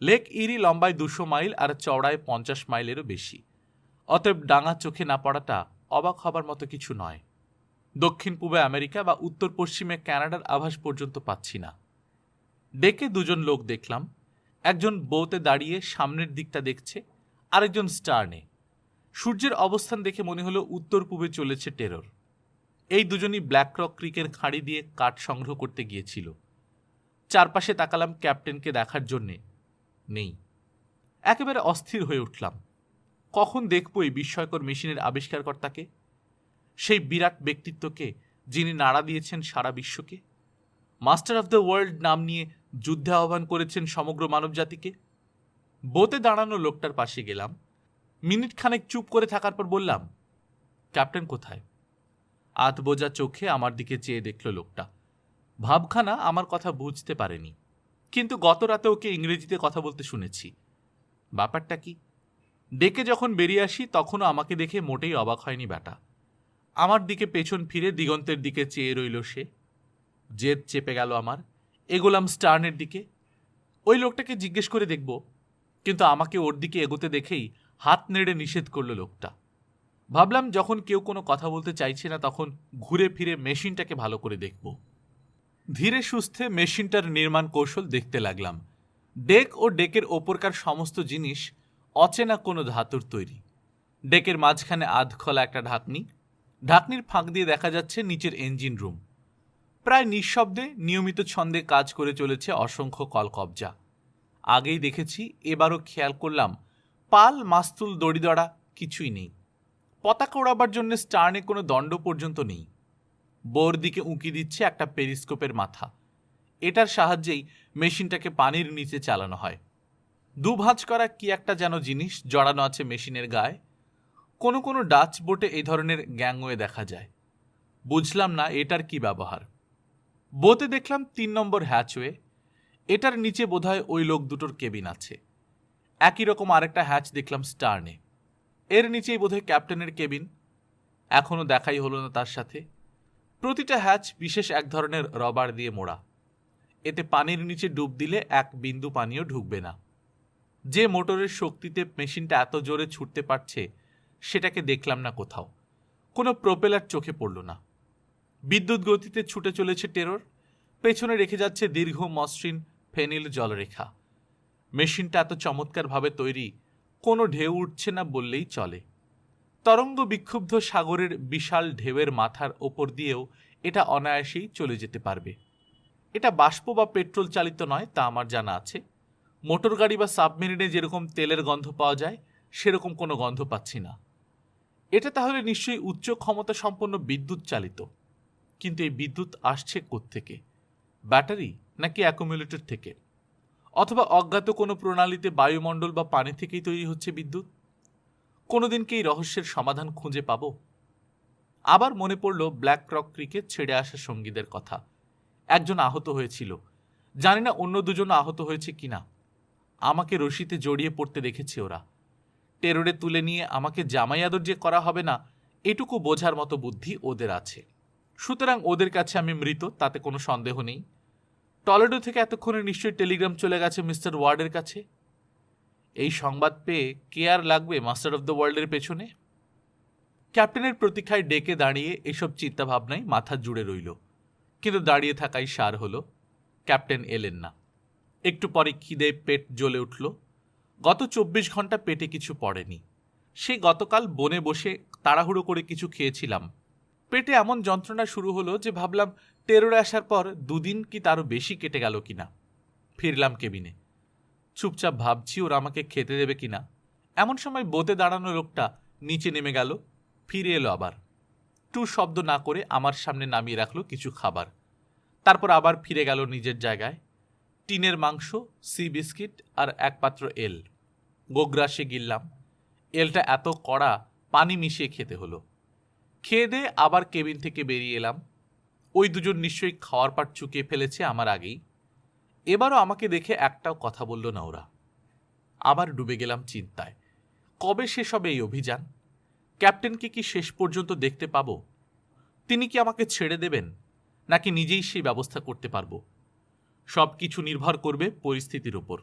লেক ইরি লম্বায় 200 মাইল আর চওড়ায় 50 মাইলেরও বেশি। অতএব ডাঙা চোখে না পড়াটা অবাক হবার মতো কিছু নয়। দক্ষিণ পূবে আমেরিকা বা উত্তর পশ্চিমে কানাডার আভাস পর্যন্ত পাচ্ছি না। ডেকে দুজন লোক দেখলাম, একজন বোতে দাঁড়িয়ে সামনের দিকটা দেখছে, আরেকজন স্টার্নে। সূর্যের অবস্থান দেখে মনে হলো উত্তর পূবে চলেছে টেরর। এই দুজনই ব্ল্যাক রক ক্রিকের খাঁড়ি দিয়ে কাঠ সংগ্রহ করতে গিয়েছিল। চারপাশে তাকালাম ক্যাপ্টেনকে দেখার জন্যে, নেই। একেবারে অস্থির হয়ে উঠলাম। কখন দেখব এই বিস্ময়কর মেশিনের আবিষ্কারকর্তাকে, সেই বিরাট ব্যক্তিত্বকে যিনি নাড়া দিয়েছেন সারা বিশ্বকে, মাস্টার অফ দ্য ওয়ার্ল্ড নাম নিয়ে যুদ্ধে আহ্বান করেছেন সমগ্র মানবজাতিকে। বোতে দাঁড়ানো লোকটার পাশে গেলাম। মিনিট খানেক চুপ করে থাকার পর বললাম, ক্যাপ্টেন কোথায়? আধ বোঝা চোখে আমার দিকে চেয়ে দেখল লোকটা। ভাবখানা আমার কথা বুঝতে পারেনি, কিন্তু গত রাতে ওকে ইংরেজিতে কথা বলতে শুনেছি। ব্যাপারটা কি? ডেকে যখন বেরিয়ে আসি তখনও আমাকে দেখে মোটেই অবাক হয়নি ব্যাটা। আমার দিকে পেছন ফিরে দিগন্তের দিকে চেয়ে রইল সে। জেদ চেপে গেল আমার। এগোলাম স্টার্নের দিকে। ওই লোকটাকে জিজ্ঞেস করে দেখব, কিন্তু আমাকে ওর দিকে এগোতে দেখেই হাত নেড়ে নিষেধ করল লোকটা। ভাবলাম যখন কেউ কোনো কথা বলতে চাইছে না তখন ঘুরে ফিরে মেশিনটাকে ভালো করে দেখব। ধীরে সুস্থে মেশিনটার নির্মাণ কৌশল দেখতে লাগলাম। ডেক ও ডেকের ওপরকার সমস্ত জিনিস অচেনা কোনো ধাতুর তৈরি। ডেকের মাঝখানে আধখোলা একটা ঢাকনি, ঢাকনির ফাঁক দিয়ে দেখা যাচ্ছে নিচের ইঞ্জিন রুম। প্রায় নিঃশব্দে নিয়মিত ছন্দে কাজ করে চলেছে অসংখ্য কলকবজা। আগেই দেখেছি, এবারও খেয়াল করলাম পাল, মাস্তুল, দড়িদড়া কিছুই নেই। পতাকা ওড়াবার জন্য স্টার্নে কোনো দণ্ড পর্যন্ত নেই। বোর দিকে উঁকি দিচ্ছে একটা পেরিস্কোপের মাথা। এটার সাহায্যেই মেশিনটাকে পানির নিচে চালানো হয়। দুভাঁজ করা কি একটা যেন জিনিস জড়ানো আছে মেশিনের গায়ে। কোনো কোনো ডাচ বোটে এই ধরনের গ্যাংওয়ে দেখা যায়। বুঝলাম না এটার কি ব্যবহার। বোতে দেখলাম 3 নম্বর হ্যাচওয়ে। এটার নিচে বোধহয় ওই লোক দুটোর কেবিন আছে। একই রকম আরেকটা হ্যাচ দেখলাম স্টার্নে। এর নিচেই বোধহয় ক্যাপ্টেনের কেবিন। এখনো দেখাই হলো না তার সাথে। প্রতিটা হ্যাচ বিশেষ এক ধরনের রবার দিয়ে মোড়া। এতে পানির নিচে ডুব দিলে এক বিন্দু পানিও ঢুকবে না। যে মোটরের শক্তিতে মেশিনটা এত জোরে ছুটতে পারছে সেটাকে দেখলাম না কোথাও। কোনো প্রোপেলার চোখে পড়ল না। বিদ্যুৎ গতিতে ছুটে চলেছে টেরর। পেছনে রেখে যাচ্ছে দীর্ঘ মসৃণ ফেনিল জলরেখা। মেশিনটা এত চমৎকারভাবে তৈরি, কোনো ঢেউ উঠছে না বললেই চলে। তরঙ্গ বিক্ষুব্ধ সাগরের বিশাল ঢেউয়ের মাথার ওপর দিয়েও এটা অনায়াসেই চলে যেতে পারবে। এটা বাষ্প বা পেট্রোল চালিত নয়, তা আমার জানা আছে। মোটর গাড়ি বা সাবমেরিনে যেরকম তেলের গন্ধ পাওয়া যায় সেরকম কোনো গন্ধ পাচ্ছি না। এটা তাহলে নিশ্চয়ই উচ্চ ক্ষমতা সম্পন্ন বিদ্যুৎ চালিত। কিন্তু এই বিদ্যুৎ আসছে কোত্থেকে? ব্যাটারি নাকি অ্যাকুমুলেটর থেকে? অথবা অজ্ঞাত কোনো প্রণালীতে বায়ুমণ্ডল বা পানি থেকেই তৈরি হচ্ছে বিদ্যুৎ? কোনোদিন কি এই রহস্যের সমাধান খুঁজে পাব? আবার মনে পড়ল ব্ল্যাক রক ক্রিকেট ছেড়ে আসা সঙ্গীদের কথা। একজন আহত হয়েছিল, জানি না অন্য দুজন আহত হয়েছে কিনা। আমাকে রশিতে জড়িয়ে পড়তে দেখেছে ওরা। টেররে তুলে নিয়ে আমাকে জামাই আদর যে করা হবে না এটুকু বোঝার মতো বুদ্ধি ওদের আছে। সুতরাং ওদের কাছে আমি মৃত, তাতে কোনো সন্দেহ নেই। টলেডো থেকে এতক্ষণে নিশ্চয়ই টেলিগ্রাম চলে গেছে মিস্টার ওয়ার্ডের কাছে। এই সংবাদ পেয়ে কে আর লাগবে মাস্টার অফ দ্য ওয়ার্ল্ডের পেছনে? ক্যাপ্টেনের প্রতীক্ষায় ডেকে দাঁড়িয়ে এসব চিন্তাভাবনাই মাথা জুড়ে রইল। কিন্তু দাঁড়িয়ে থাকাই সার হলো। ক্যাপ্টেন এলেন না। একটু পরে খিদে পেট জ্বলে উঠল। গত 24 ঘন্টা পেটে কিছু পড়েনি। সেই গতকাল বনে বসে তাড়াহুড়ো করে কিছু খেয়েছিলাম। পেটে এমন যন্ত্রণা শুরু হলো যে ভাবলাম টেররে আসার পর 2 দিন কি তারও বেশি কেটে গেল কিনা। ফিরলাম কেবিনে। চুপচাপ ভাবছি ওরা আমাকে খেতে দেবে কিনা। এমন সময় বোতে দাঁড়ানো লোকটা নিচে নেমে গেল, ফিরে এলো আবার। টু শব্দ না করে আমার সামনে নামিয়ে রাখলো কিছু খাবার। তারপর আবার ফিরে গেল নিজের জায়গায়। টিনের মাংস, সি বিস্কিট আর এক পাত্র এল। গোগ্রাসে গিললাম। এলটা এত কড়া, পানি মিশিয়ে খেতে হলো। খেয়ে দিয়ে আবার কেবিন থেকে বেরিয়ে এলাম। ওই দুজন নিশ্চয়ই খাওয়ার পাট চুকিয়ে ফেলেছে আমার আগেই। এবারও আমাকে দেখে একটাও কথা বলল না ওরা। আবার ডুবে গেলাম চিন্তায়। কবে শেষ হবে এই অভিযান? ক্যাপ্টেনকে কি শেষ পর্যন্ত দেখতে পাবো? তিনি কি আমাকে ছেড়ে দেবেন, নাকি নিজেই সেই ব্যবস্থা করতে পারবো? সব কিছু নির্ভর করবে পরিস্থিতির উপর।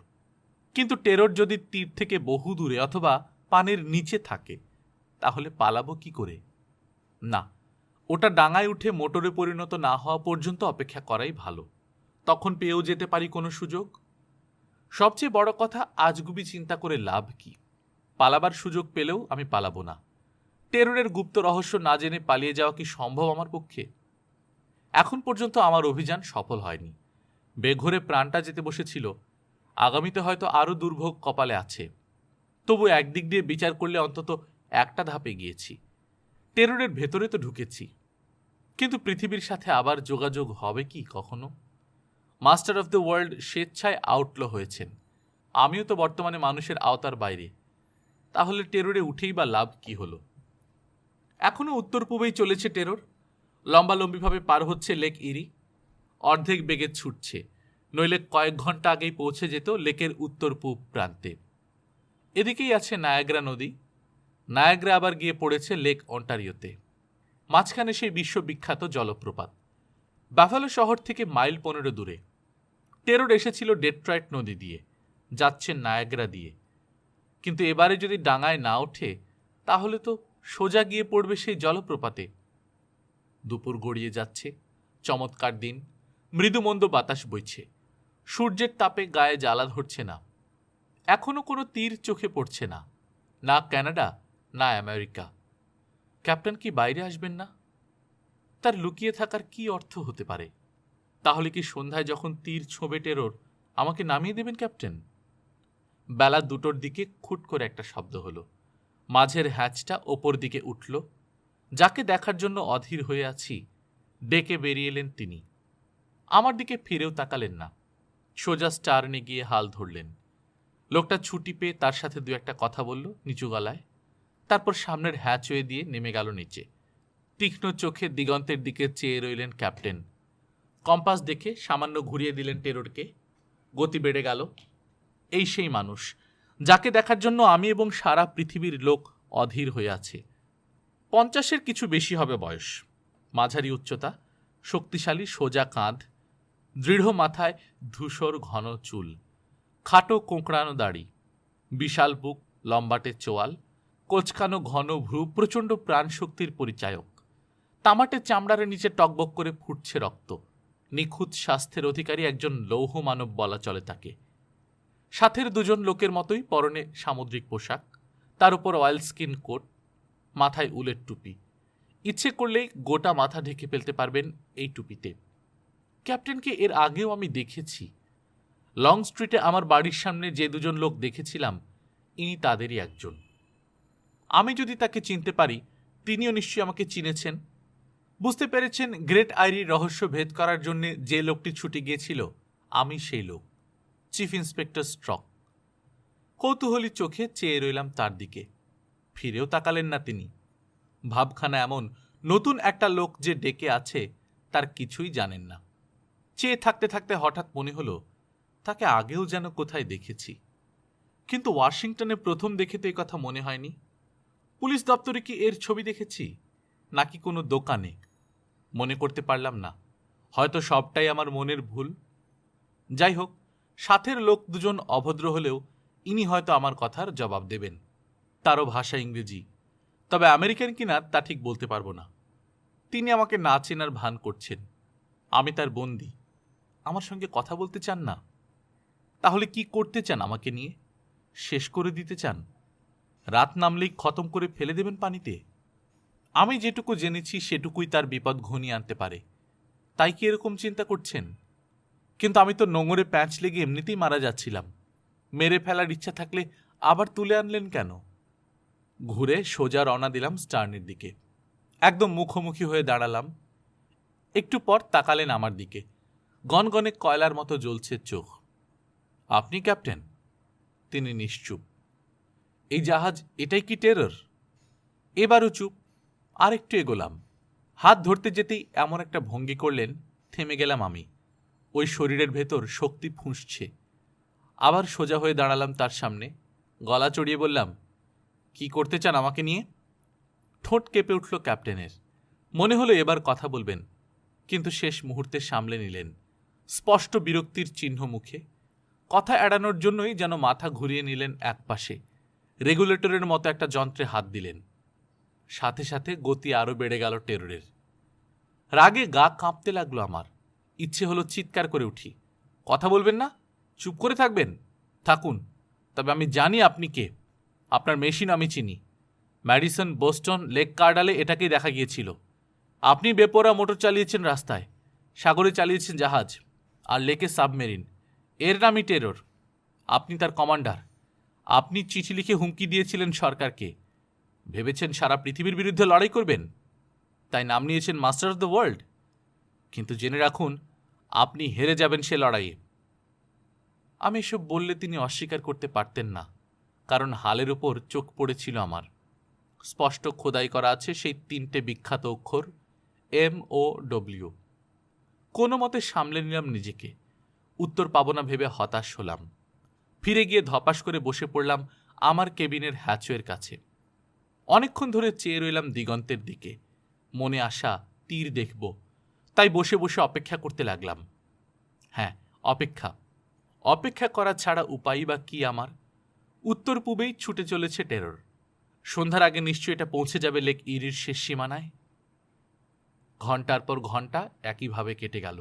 কিন্তু টেরর যদি তীর থেকে বহু দূরে অথবা পানির নিচে থাকে, তাহলে পালাবো কি করে? না, ওটা ডাঙায় উঠে মোটরে পরিণত না হওয়া পর্যন্ত অপেক্ষা করাই ভালো। তখন পেয়েও যেতে পারি কোনো সুযোগ। সবচেয়ে বড় কথা, আজগুবি চিন্তা করে লাভ কি? পালাবার সুযোগ পেলেও আমি পালাবো না। টেররের গুপ্ত রহস্য না জেনে পালিয়ে যাওয়া কি সম্ভব আমার পক্ষে? এখন পর্যন্ত আমার অভিযান সফল হয়নি। বেঘরে প্রাণটা যেতে বসেছিল। আগামীতে হয়তো আরও দুর্ভোগ কপালে আছে। তবু একদিক দিয়ে বিচার করলে অন্তত একটা ধাপে গিয়েছি। টেররের ভেতরে তো ঢুকেছি, কিন্তু পৃথিবীর সাথে আবার যোগাযোগ হবে কি কখনো? মাস্টার অফ দ্য ওয়ার্ল্ড স্বেচ্ছায় আউটল হয়েছেন। আমিও তো বর্তমানে মানুষের আওতার বাইরে। তাহলে টেররে উঠেই বা লাভ কি হলো? এখনো উত্তর পূবেই চলেছে টেরর। লম্বালম্বিভাবে পার হচ্ছে লেক ইরি। অর্ধেক বেগে ছুটছে, নইলে কয়েক ঘন্টা আগেই পৌঁছে যেত লেকের উত্তর পূব প্রান্তে। এদিকেই আছে নায়াগ্রা নদী। নায়াগ্রা আবার গিয়ে পড়েছে লেক অন্টারিওতে। মাঝখানে সেই বিশ্ববিখ্যাত জলপ্রপাত। বাফালো শহর থেকে মাইল 15 দূরে। টেরর এসেছিল ডেট্রয়েট নদী দিয়ে, যাচ্ছে নায়াগ্রা দিয়ে। কিন্তু এবারে যদি ডাঙায় না ওঠে, তাহলে তো সোজা গিয়ে পড়বে সেই জলপ্রপাতে। দুপুর গড়িয়ে যাচ্ছে, চমৎকার দিন, মৃদুমন্দ বাতাস বইছে। সূর্যের তাপে গায়ে জ্বালা ধরছে না। এখনো কোনো তীর চোখে পড়ছে না, না কানাডা না আমেরিকা। ক্যাপ্টেন কি বাইরে আসবেন না? তার লুকিয়ে থাকার কি অর্থ হতে পারে? তাহলে কি সন্ধ্যায় যখন তীর ছোঁবে টেরর, আমাকে নামিয়ে দেবেন ক্যাপ্টেন? বেলা 2টোর দিকে খুট করে একটা শব্দ হলো। মাঝের হ্যাচটা ওপর দিকে উঠল। যাকে দেখার জন্য অধীর হয়ে আছি, ডেকে বেরিয়ে এলেন তিনি। আমার দিকে ফিরেও তাকালেন না, সোজা স্টার্নে গিয়ে হাল ধরলেন। লোকটা ছুটি পেয়ে তার সাথে দু একটা কথা বলল নিচু গলায়। তারপর সামনের হ্যাচওয়ে দিয়ে নেমে গেল নিচে। তীক্ষ্ণ চোখে দিগন্তের দিকে চেয়ে রইলেন ক্যাপ্টেন। কম্পাস দেখে সামান্য ঘুরিয়ে দিলেন টেররকে। গতি বেড়ে গেল। এই সেই মানুষ যাকে দেখার জন্য আমি এবং সারা পৃথিবীর লোক অধীর হয়ে আছে। 50-এর কিছু বেশি হবে বয়স। মাঝারি উচ্চতা, শক্তিশালী সোজা কাঁধ, দৃঢ় মাথায় ধূসর ঘন চুল, খাটো কোঁকড়ানো দাড়ি, বিশাল বুক, লম্বাটে চোয়াল, কোচকানো ঘন ভ্রু প্রচণ্ড প্রাণশক্তির পরিচায়ক। তামাটে চামড়ার নিচে টকবক করে ফুটছে রক্ত। নিখুঁত স্বাস্থ্যের অধিকারী একজন লৌহ মানব বলা চলে তাকে। সাথের দুজন লোকের মতোই পরনে সামুদ্রিক পোশাক, তার উপর অয়েল স্কিন কোট, মাথায় উলের টুপি। ইচ্ছে করলেই গোটা মাথা ঢেকে ফেলতে পারবেন এই টুপিতে। ক্যাপ্টেনকে এর আগেও আমি দেখেছি। লং স্ট্রিটে আমার বাড়ির সামনে যে দুজন লোক দেখেছিলাম, ইনি তাদেরই একজন। আমি যদি তাকে চিনতে পারি, তিনিও নিশ্চয়ই আমাকে চিনেছেন। বুঝতে পেরেছেন গ্রেট আইরির রহস্য ভেদ করার জন্য যে লোকটি ছুটে গিয়েছিল, আমি সেই লোক, চিফ ইন্সপেক্টর স্ট্রক। কৌতূহলী চোখে চেয়ে রইলাম তার দিকে। ফিরেও তাকালেন না তিনি। ভাবখানা এমন, নতুন একটা লোক যে ডেকে আছে তার কিছুই জানেন না। চেয়ে থাকতে থাকতে হঠাৎ মনে হলো তাকে আগেও যেন কোথায় দেখেছি। কিন্তু ওয়াশিংটনে প্রথম দেখে তো এই কথা মনে হয়নি। পুলিশ দপ্তরে কি এর ছবি দেখেছি, নাকি কোনো দোকানে? মনে করতে পারলাম না। হয়তো সবটাই আমার মনের ভুল। যাই হোক, সাথের লোক দুজন অভদ্র হলেও ইনি হয়তো আমার কথার জবাব দেবেন। তারও ভাষা ইংরেজি, তবে আমেরিকান কিনা তা ঠিক বলতে পারবো না। তিনি আমাকে না চেনার ভান করছেন। আমি তার বন্দী। আমার সঙ্গে কথা বলতে চান না? তাহলে কি করতে চান আমাকে নিয়ে? শেষ করে দিতে চান? রাত নামলেই খতম করে ফেলে দেবেন পানিতে? আমি যেটুকু জেনেছি সেটুকুই তার বিপদ ঘনিয়ে আনতে পারে, তাই কি এরকম চিন্তা করছেন? কিন্তু আমি তো নোঙরে প্যাঁচ লেগে এমনিতেই মারা যাচ্ছিলাম। মেরে ফেলার ইচ্ছা থাকলে আবার তুলে আনলেন কেন? ঘুরে সোজা রওনা দিলাম স্টার্নের দিকে। একদম মুখোমুখি হয়ে দাঁড়ালাম। একটু পর তাকালেন আমার দিকে। গনগনে কয়লার মতো জ্বলছে চোখ। আপনি ক্যাপ্টেন? তিনি নিশ্চুপ। এই জাহাজ, এটাই কি টেরর? এবারও চুপ। আর একটু এগোলাম। হাত ধরতে যেতেই এমন একটা ভঙ্গি করলেন, থেমে গেলাম আমি। ওই শরীরের ভেতর শক্তি ফুঁসছে। আবার সোজা হয়ে দাঁড়ালাম তার সামনে। গলা চড়িয়ে বললাম, কি করতে চান আমাকে নিয়ে? ঠোঁট কেঁপে উঠল ক্যাপ্টেনের। মনে হলো এবার কথা বলবেন, কিন্তু শেষ মুহূর্তে সামলে নিলেন। স্পষ্ট বিরক্তির চিহ্ন মুখে। কথা এড়ানোর জন্যই যেন মাথা ঘুরিয়ে নিলেন একপাশে। রেগুলেটরের মতো একটা যন্ত্রে হাত দিলেন। সাথে সাথে গতি আরও বেড়ে গেল টেররের। রাগে গা কাঁপতে লাগলো আমার। ইচ্ছে হলো চিৎকার করে উঠি, কথা বলবেন না, চুপ করে থাকবেন? থাকুন, তবে আমি জানি আপনি কে। আপনার মেশিন আমি চিনি। ম্যাডিসন, বোস্টন, লেক কার্ডালে এটাকেই দেখা গিয়েছিল। আপনি বেপরোয়া মোটর চালিয়েছেন রাস্তায়, সাগরে চালিয়েছেন জাহাজ, আর লেকে সাবমেরিন। এর নামই টেরর। আপনি তার কমান্ডার। আপনি চিঠি লিখে হুমকি দিয়েছিলেন সরকারকে। ভেবেছেন সারা পৃথিবীর বিরুদ্ধে লড়াই করবেন, তাই নাম নিয়েছেন মাস্টার অফ দ্য ওয়ার্ল্ড। কিন্তু জেনে রাখুন, আপনি হেরে যাবেন সে লড়াইয়ে। আমি এসব বললে তিনি অস্বীকার করতে পারতেন না, কারণ হালের ওপর চোখ পড়েছিল আমার। স্পষ্ট খোদাই করা আছে সেই 3টে বিখ্যাত অক্ষর MOW। কোনো মতে সামলে নিলাম নিজেকে। উত্তর পাবো না ভেবে হতাশ হলাম। ফিরে গিয়ে ধপাস করে বসে পড়লাম আমার কেবিনের হ্যাচওয়ের কাছে। অনেকক্ষণ ধরে চেয়ে রইলাম দিগন্তের দিকে। মনে আসা তীর দেখব, তাই বসে বসে অপেক্ষা করতে লাগলাম। হ্যাঁ, অপেক্ষা করা ছাড়া উপায় বা কি আমার? উত্তর পূবেই ছুটে চলেছে টেরর। সন্ধ্যার আগে নিশ্চয়ই এটা পৌঁছে যাবে লেক ইরির শেষ সীমানায়। ঘন্টার পর ঘন্টা একইভাবে কেটে গেল।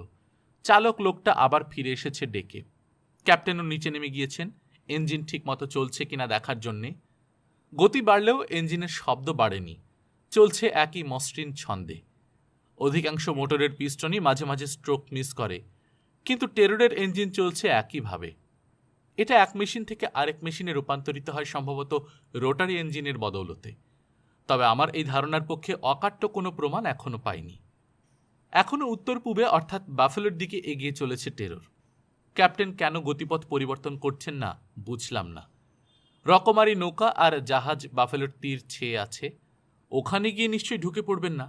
চালক লোকটা আবার ফিরে এসেছে ডেকে। ক্যাপ্টেনও নিচে নেমে গিয়েছেন ইঞ্জিন ঠিক মতো চলছে কিনা দেখার জন্যে। গতি বাড়লেও ইঞ্জিনের শব্দ বাড়েনি, চলছে একই মসৃণ ছন্দে। অধিকাংশ মোটরের পিস্টনই মাঝে মাঝে স্ট্রোক মিস করে, কিন্তু টেররের ইঞ্জিন চলছে একইভাবে। এটা এক মেশিন থেকে আরেক মেশিনে রূপান্তরিত হয় সম্ভবত রোটারি ইঞ্জিনের বদৌলতে। তবে আমার এই ধারণার পক্ষে অকাট্য কোনো প্রমাণ এখনো পাইনি। এখনো উত্তর পূবে অর্থাৎ বাফেলোর দিকে এগিয়ে চলেছে টেরর। ক্যাপ্টেন কেন গতিপথ পরিবর্তন করছেন না বুঝলাম না। রকমারি নৌকা আর জাহাজ বাফেলোর তীর ছেয়ে আছে, ওখানে গিয়ে নিশ্চয়ই ঢুকে পড়বেন না।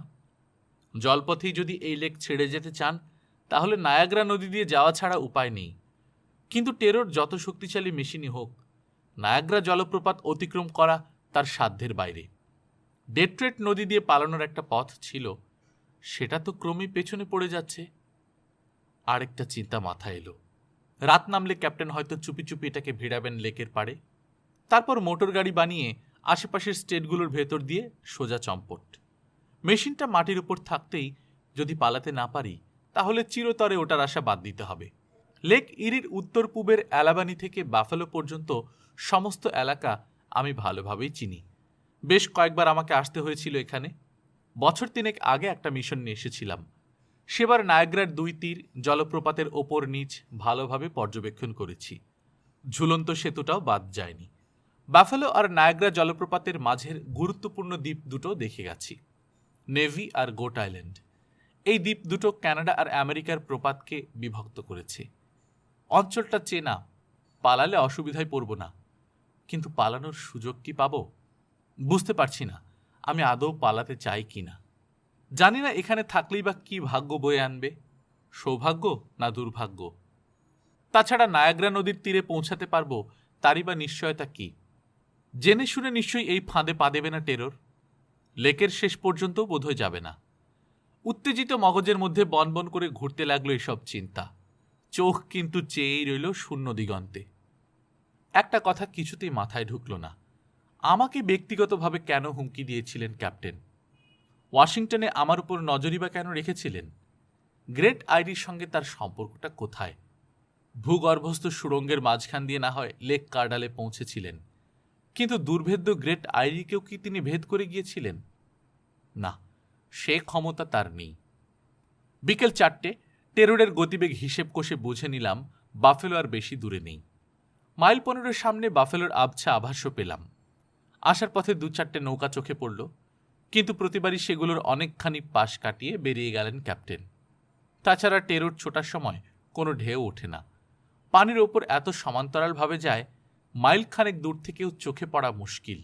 জলপথেই যদি এই লেক ছেড়ে যেতে চান, তাহলে নায়াগ্রা নদী দিয়ে যাওয়া ছাড়া উপায় নেই। কিন্তু টেরর যত শক্তিশালী মেশিনই হোক, নায়াগ্রা জলপ্রপাত অতিক্রম করা তার সাধ্যের বাইরে। ডেট্রেট নদী দিয়ে পালানোর একটা পথ ছিল, সেটা তো ক্রমেই পেছনে পড়ে যাচ্ছে। আরেকটা চিন্তা মাথায় এলো। রাত নামলে ক্যাপ্টেন হয়তো চুপি চুপি এটাকে ভিড়াবেন লেকের পাড়ে, তারপর মোটর গাড়ি বানিয়ে আশেপাশের স্টেটগুলোর ভেতর দিয়ে সোজা চম্পট। মেশিনটা মাটির উপর থাকতেই যদি পালাতে না পারি, তাহলে চিরতরে ওটার আশা বাদ দিতে হবে। লেক ইরির উত্তর পূবের অ্যালাবানি থেকে বাফেলো পর্যন্ত সমস্ত এলাকা আমি ভালোভাবেই চিনি। বেশ কয়েকবার আমাকে আসতে হয়েছিল এখানে। বছর 3 আগে একটা মিশন নিয়ে এসেছিলাম। সেবার নায়াগ্রার 2 তীর জলপ্রপাতের ওপর নিচ ভালোভাবে পর্যবেক্ষণ করেছি। ঝুলন্ত সেতুটাও বাদ যায়নি। বাফেলো আর নায়াগ্রা জলপ্রপাতের মাঝের গুরুত্বপূর্ণ দ্বীপ দুটো দেখে গেছি, নেভি আর গোট আইল্যান্ড। এই দ্বীপ দুটো কানাডা আর আমেরিকার প্রপাতকে বিভক্ত করেছে। অঞ্চলটা চেনা, পালালে অসুবিধায় পড়ব না। কিন্তু পালানোর সুযোগ কি পাব? বুঝতে পারছি না আমি আদৌ পালাতে চাই কি না। জানি না এখানে থাকলেই বা কি ভাগ্য বয়ে আনবে, সৌভাগ্য না দুর্ভাগ্য। তাছাড়া নায়াগ্রা নদীর তীরে পৌঁছাতে পারবো তারই বা নিশ্চয়তা কি? জেনে শুনে নিশ্চয়ই এই ফাঁদে পা দেবে না টেরর। লেকের শেষ পর্যন্ত বোধহয় যাবে না। উত্তেজিত মগজের মধ্যে বনবন করে ঘুরতে লাগলো এসব চিন্তা। চোখ কিন্তু চেয়েই রইল শূন্য দিগন্তে। একটা কথা কিছুতেই মাথায় ঢুকল না, আমাকে ব্যক্তিগতভাবে কেন হুমকি দিয়েছিলেন ক্যাপ্টেন? ওয়াশিংটনে আমার উপর নজরই বা কেন রেখেছিলেন? গ্রেট আইরির সঙ্গে তার সম্পর্কটা কোথায়? ভূগর্ভস্থ সুড়ঙ্গের মাঝখান দিয়ে না হয় লেক কার্ডালে পৌঁছেছিলেন, কিন্তু দুর্ভেদ্য গ্রেট আইরিকেও কি তিনি ভেদ করে গিয়েছিলেন? না, সে ক্ষমতা তার নেই। বিকেল 4টে। টেররের গতিবেগ হিসেব কষে বুঝে নিলাম বাফেলো আর বেশি দূরে নেই। মাইল 15 সামনে বাফেলোর আবছা আভাসও পেলাম। আসার পথে 2-4টে নৌকা চোখে পড়ল, কিন্তু প্রতিবারই সেগুলোর অনেকখানি পাশ কাটিয়ে বেরিয়ে গেলেন ক্যাপ্টেন। তাছাড়া টেরর ছোটার সময় কোনো ঢেউ ওঠে না। পানির ওপর এত সমান্তরালভাবে যায়, মাইল খানেক দূর থেকেও চোখে পড়া মুশকিল।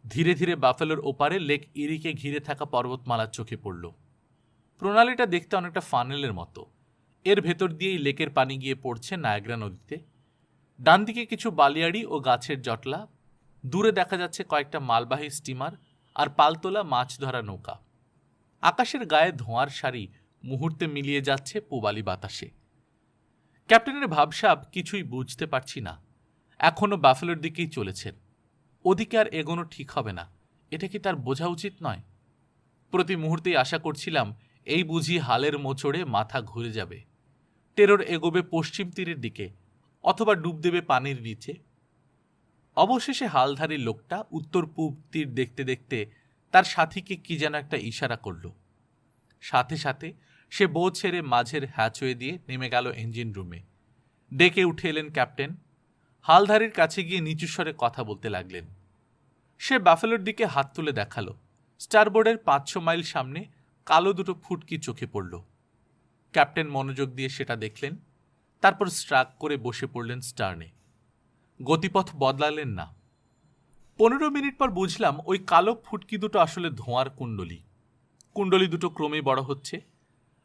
ধীরে ধীরে বাফেলোর ওপারে লেক ইরিকে ঘিরে থাকা পর্বতমালার চোখে পড়ল। প্রণালীটা দেখতে অনেকটা ফানেলের মতো। এর ভেতর দিয়েই লেকের পানি গিয়ে পড়ছে নায়াগ্রা নদীতে। ডান দিকে কিছু বালিয়াড়ি ও গাছের জটলা, দূরে দেখা যাচ্ছে কয়েকটা মালবাহী স্টিমার আর পালতোলা মাছ ধরা নৌকা। আকাশের গায়ে ধোঁয়ার সারি মুহূর্তে মিলিয়ে যাচ্ছে পূবালি বাতাসে। ক্যাপ্টেনের ভাবসাব কিছুই বুঝতে পারছি না। এখনো বাফেলোর দিকেই চলেছেন। ওদিকে আর এগোনো ঠিক হবে না, এটা কি তার বোঝা উচিত নয়? প্রতি মুহূর্তেই আশা করছিলাম এই বুঝি হালের মোচড়ে মাথা ঘুরে যাবে, টেরর এগোবে পশ্চিম তীরের দিকে অথবা ডুব দেবে পানির নিচে। অবশেষে হালধারী লোকটা উত্তর পূব তীর দেখতে দেখতে তার সাথীকে কি যেন একটা ইশারা করল। সাথে সাথে সে বোট ছেড়ে মাঝের হ্যাচওয়ে দিয়ে নেমে গেল ইঞ্জিন রুমে। ডেকে উঠে এলেন ক্যাপ্টেন। হালধারীর কাছে গিয়ে নিচু স্বরে কথা বলতে লাগলেন। সে বাফেলোর দিকে হাত তুলে দেখালো। স্টারবোর্ডের 500 মাইল সামনে কালো দুটো ফুটকি চোখে পড়ল। ক্যাপ্টেন মনোযোগ দিয়ে সেটা দেখলেন, তারপর স্ট্রাক করে বসে পড়লেন স্টার্নে। গতিপথ বদলালেন না। 15 মিনিট পর বুঝলাম ওই কালো ফুটকি দুটো আসলে ধোঁয়ার কুণ্ডলী। কুণ্ডলী দুটো ক্রমেই বড় হচ্ছে।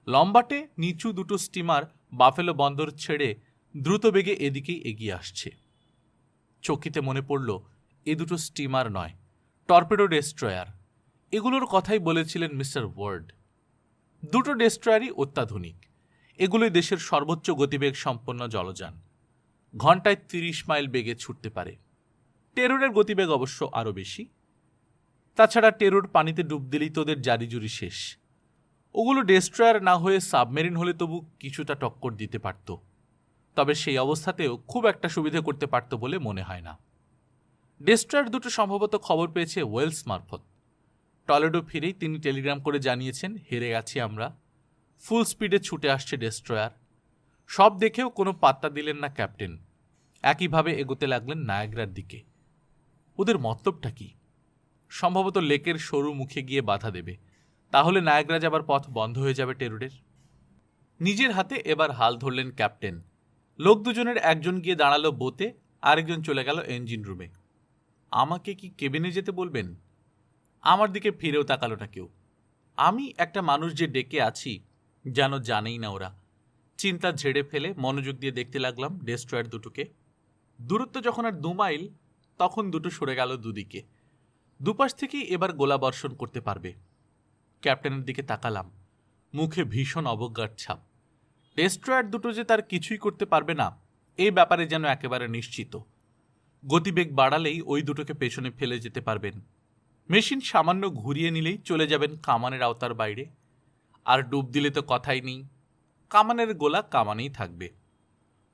লম্বাটে নিচু দুটো স্টিমার বাফেলো বন্দর ছেড়ে দ্রুত বেগে এদিকেই এগিয়ে আসছে। চকিতে মনে পড়ল এ দুটো স্টিমার নয়, টর্পেডো ডেস্ট্রয়ার। এগুলোর কথাই বলেছিলেন মিস্টার ওয়ার্ড। দুটো ডেস্ট্রয়ারই অত্যাধুনিক। এগুলোই দেশের সর্বোচ্চ গতিবেগ সম্পন্ন জলযান। ঘন্টায় 30 মাইল বেগে ছুটতে পারে। টেররের গতিবেগ অবশ্য আরও বেশি। তাছাড়া টেরর পানিতে ডুব দিলেই তোদের জারিজুরি শেষ। ওগুলো ডেস্ট্রয়ার না হয়ে সাবমেরিন হলে তবু কিছুটা টক্কর দিতে পারত, তবে সেই অবস্থাতেও খুব একটা সুবিধে করতে পারত বলে মনে হয় না। ডেস্ট্রয়ার দুটো সম্ভবত খবর পেয়েছে ওয়েলস মারফত। টলেডো ফিরেই তিনি টেলিগ্রাম করে জানিয়েছেন, হেরে গেছি আমরা। ফুল স্পিডে ছুটে আসছে ডেস্ট্রয়ার। সব দেখেও কোনো পাত্তা দিলেন না ক্যাপ্টেন। একইভাবে এগোতে লাগলেন নায়াগ্রার দিকে। ওদের মতলবটা কি? সম্ভবত লেকের সরু মুখে গিয়ে বাধা দেবে, তাহলে নায়াগ্রা যাবার পথ বন্ধ হয়ে যাবে টেররের। নিজের হাতে এবার হাল ধরলেন ক্যাপ্টেন। লোক দুজনের একজন গিয়ে দাঁড়ালো বোতে, আরেকজন চলে গেল ইঞ্জিন রুমে। আমাকে কি কেবিনে যেতে বলবেন? আমার দিকে ফিরেও তাকালো না কেউ। আমি একটা মানুষ যে ডেকে আছি যেন জানেই না ওরা। চিন্তা ঝেড়ে ফেলে মনোযোগ দিয়ে দেখতে লাগলাম ডেস্ট্রয়ার দুটোকে। দূরত্ব যখন আর 2 মাইল, তখন দুটো সরে গেল দুদিকে। দুপাশ থেকেই এবার গোলাবর্ষণ করতে পারবে। ক্যাপ্টেনের দিকে তাকালাম, মুখে ভীষণ অবজ্ঞার ছাপ। ডেস্ট্রয়ার দুটো যে তার কিছুই করতে পারবে না এই ব্যাপারে যেন একেবারে নিশ্চিত। গতিবেগ বাড়ালেই ওই দুটোকে পেছনে ফেলে যেতে পারবেন। মেশিন সামান্য ঘুরিয়ে নিলেই চলে যাবেন কামানের আওতার বাইরে। আর ডুব দিলে তো কথাই নেই, কামানের গোলা কামানেই থাকবে।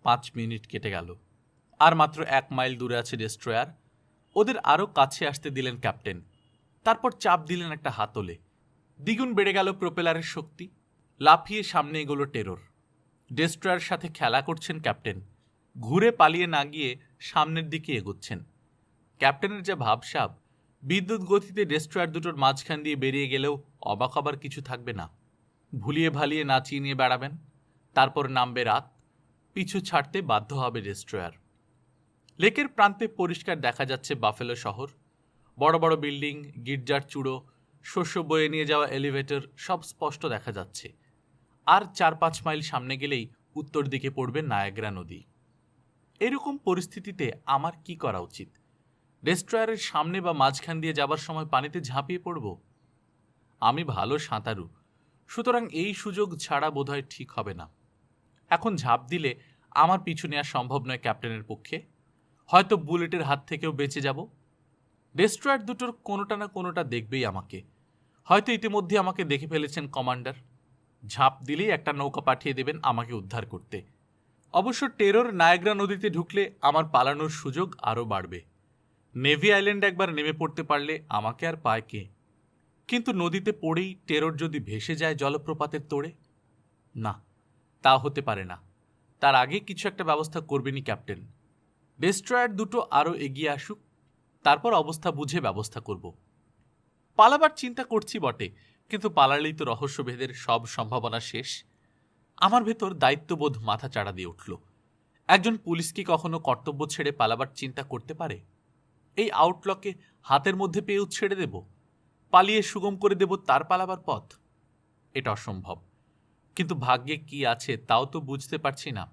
5 মিনিট কেটে গেল। আর মাত্র 1 মাইল দূরে আছে ডেস্ট্রয়ার। ওদের আরও কাছে আসতে দিলেন ক্যাপ্টেন। তারপর চাপ দিলেন একটা হাতলে। দ্বিগুণ বেড়ে গেল প্রোপেলারের শক্তি। লাফিয়ে সামনে এগোলো টেরর। ডেস্ট্রয়ার সাথে খেলা করছেন ক্যাপ্টেন। ঘুরে পালিয়ে না গিয়ে সামনের দিকে এগোচ্ছেন। ক্যাপ্টেনের যা ভাবসাব, বিদ্যুৎ গতিতে ডেস্ট্রয়ার দুটোর মাঝখান দিয়ে বেরিয়ে গেলেও অবাক হবার কিছু থাকবে না। ভুলিয়ে ভালিয়ে নাচিয়ে নিয়ে বেড়াবেন। তারপর নামবে রাত, পিছু ছাড়তে বাধ্য হবে ডেস্ট্রয়ার। লেকের প্রান্তে পরিষ্কার দেখা যাচ্ছে বাফেলো শহর। বড় বড় বিল্ডিং, গির্জার চূড়ো, শস্য বয়ে নিয়ে যাওয়া এলিভেটর সব স্পষ্ট দেখা যাচ্ছে। আর 4-5 মাইল সামনে গেলেই উত্তর দিকে পড়বে নায়াগ্রা নদী। এরকম পরিস্থিতিতে আমার কি করা উচিত? ডেস্ট্রয়ারের সামনে বা মাঝখান দিয়ে যাবার সময় পানিতে ঝাঁপিয়ে পড়ব? আমি ভালো সাঁতারু, সুতরাং এই সুযোগ ছাড়া বোধহয় ঠিক হবে না। এখন ঝাঁপ দিলে আমার পিছু নেওয়া সম্ভব নয় ক্যাপ্টেনের পক্ষে। হয়তো বুলেটের হাত থেকেও বেঁচে যাব। ডেস্ট্রয়ার দুটোর কোনোটা না কোনোটা দেখবেই আমাকে। হয়তো ইতিমধ্যে আমাকে দেখে ফেলেছেন কমান্ডার। ঝাঁপ দিলেই একটা নৌকা পাঠিয়ে দেবেন আমাকে উদ্ধার করতে। অবশ্য টেরর নায়াগ্রা নদীতে ঢুকলে আমার পালানোর সুযোগ আরও বাড়বে। নেভি আইল্যান্ড একবার নেমে পড়তে পারলে আমাকে আর পায় কে? কিন্তু নদীতে পড়েই টেরর যদি ভেসে যায় জলপ্রপাতের তোড়ে? না, তা হতে পারে না। তার আগে কিছু একটা ব্যবস্থা করবেনই ক্যাপ্টেন। ডেস্ট্রয়ার দুটো আরও এগিয়ে আসুক, তারপর অবস্থা বুঝে ব্যবস্থা করব। পালাবার চিন্তা করছি বটে, কিন্তু পালালেই তো রহস্যভেদের সব সম্ভাবনা শেষ। আমার ভেতর দায়িত্ববোধ মাথা চাড়া দিয়ে উঠল। একজন পুলিশ কি কখনো কর্তব্য ছেড়ে পালাবার চিন্তা করতে পারে? এই আউটলকে হাতের মধ্যে পেয়েও ছেড়ে দেব? পালিয়ে সুগম করে দেব তার পালাবার পথ? এটা অসম্ভব। কিন্তু ভাগ্যে কি আছে তাও তো বুঝতে পারছি না।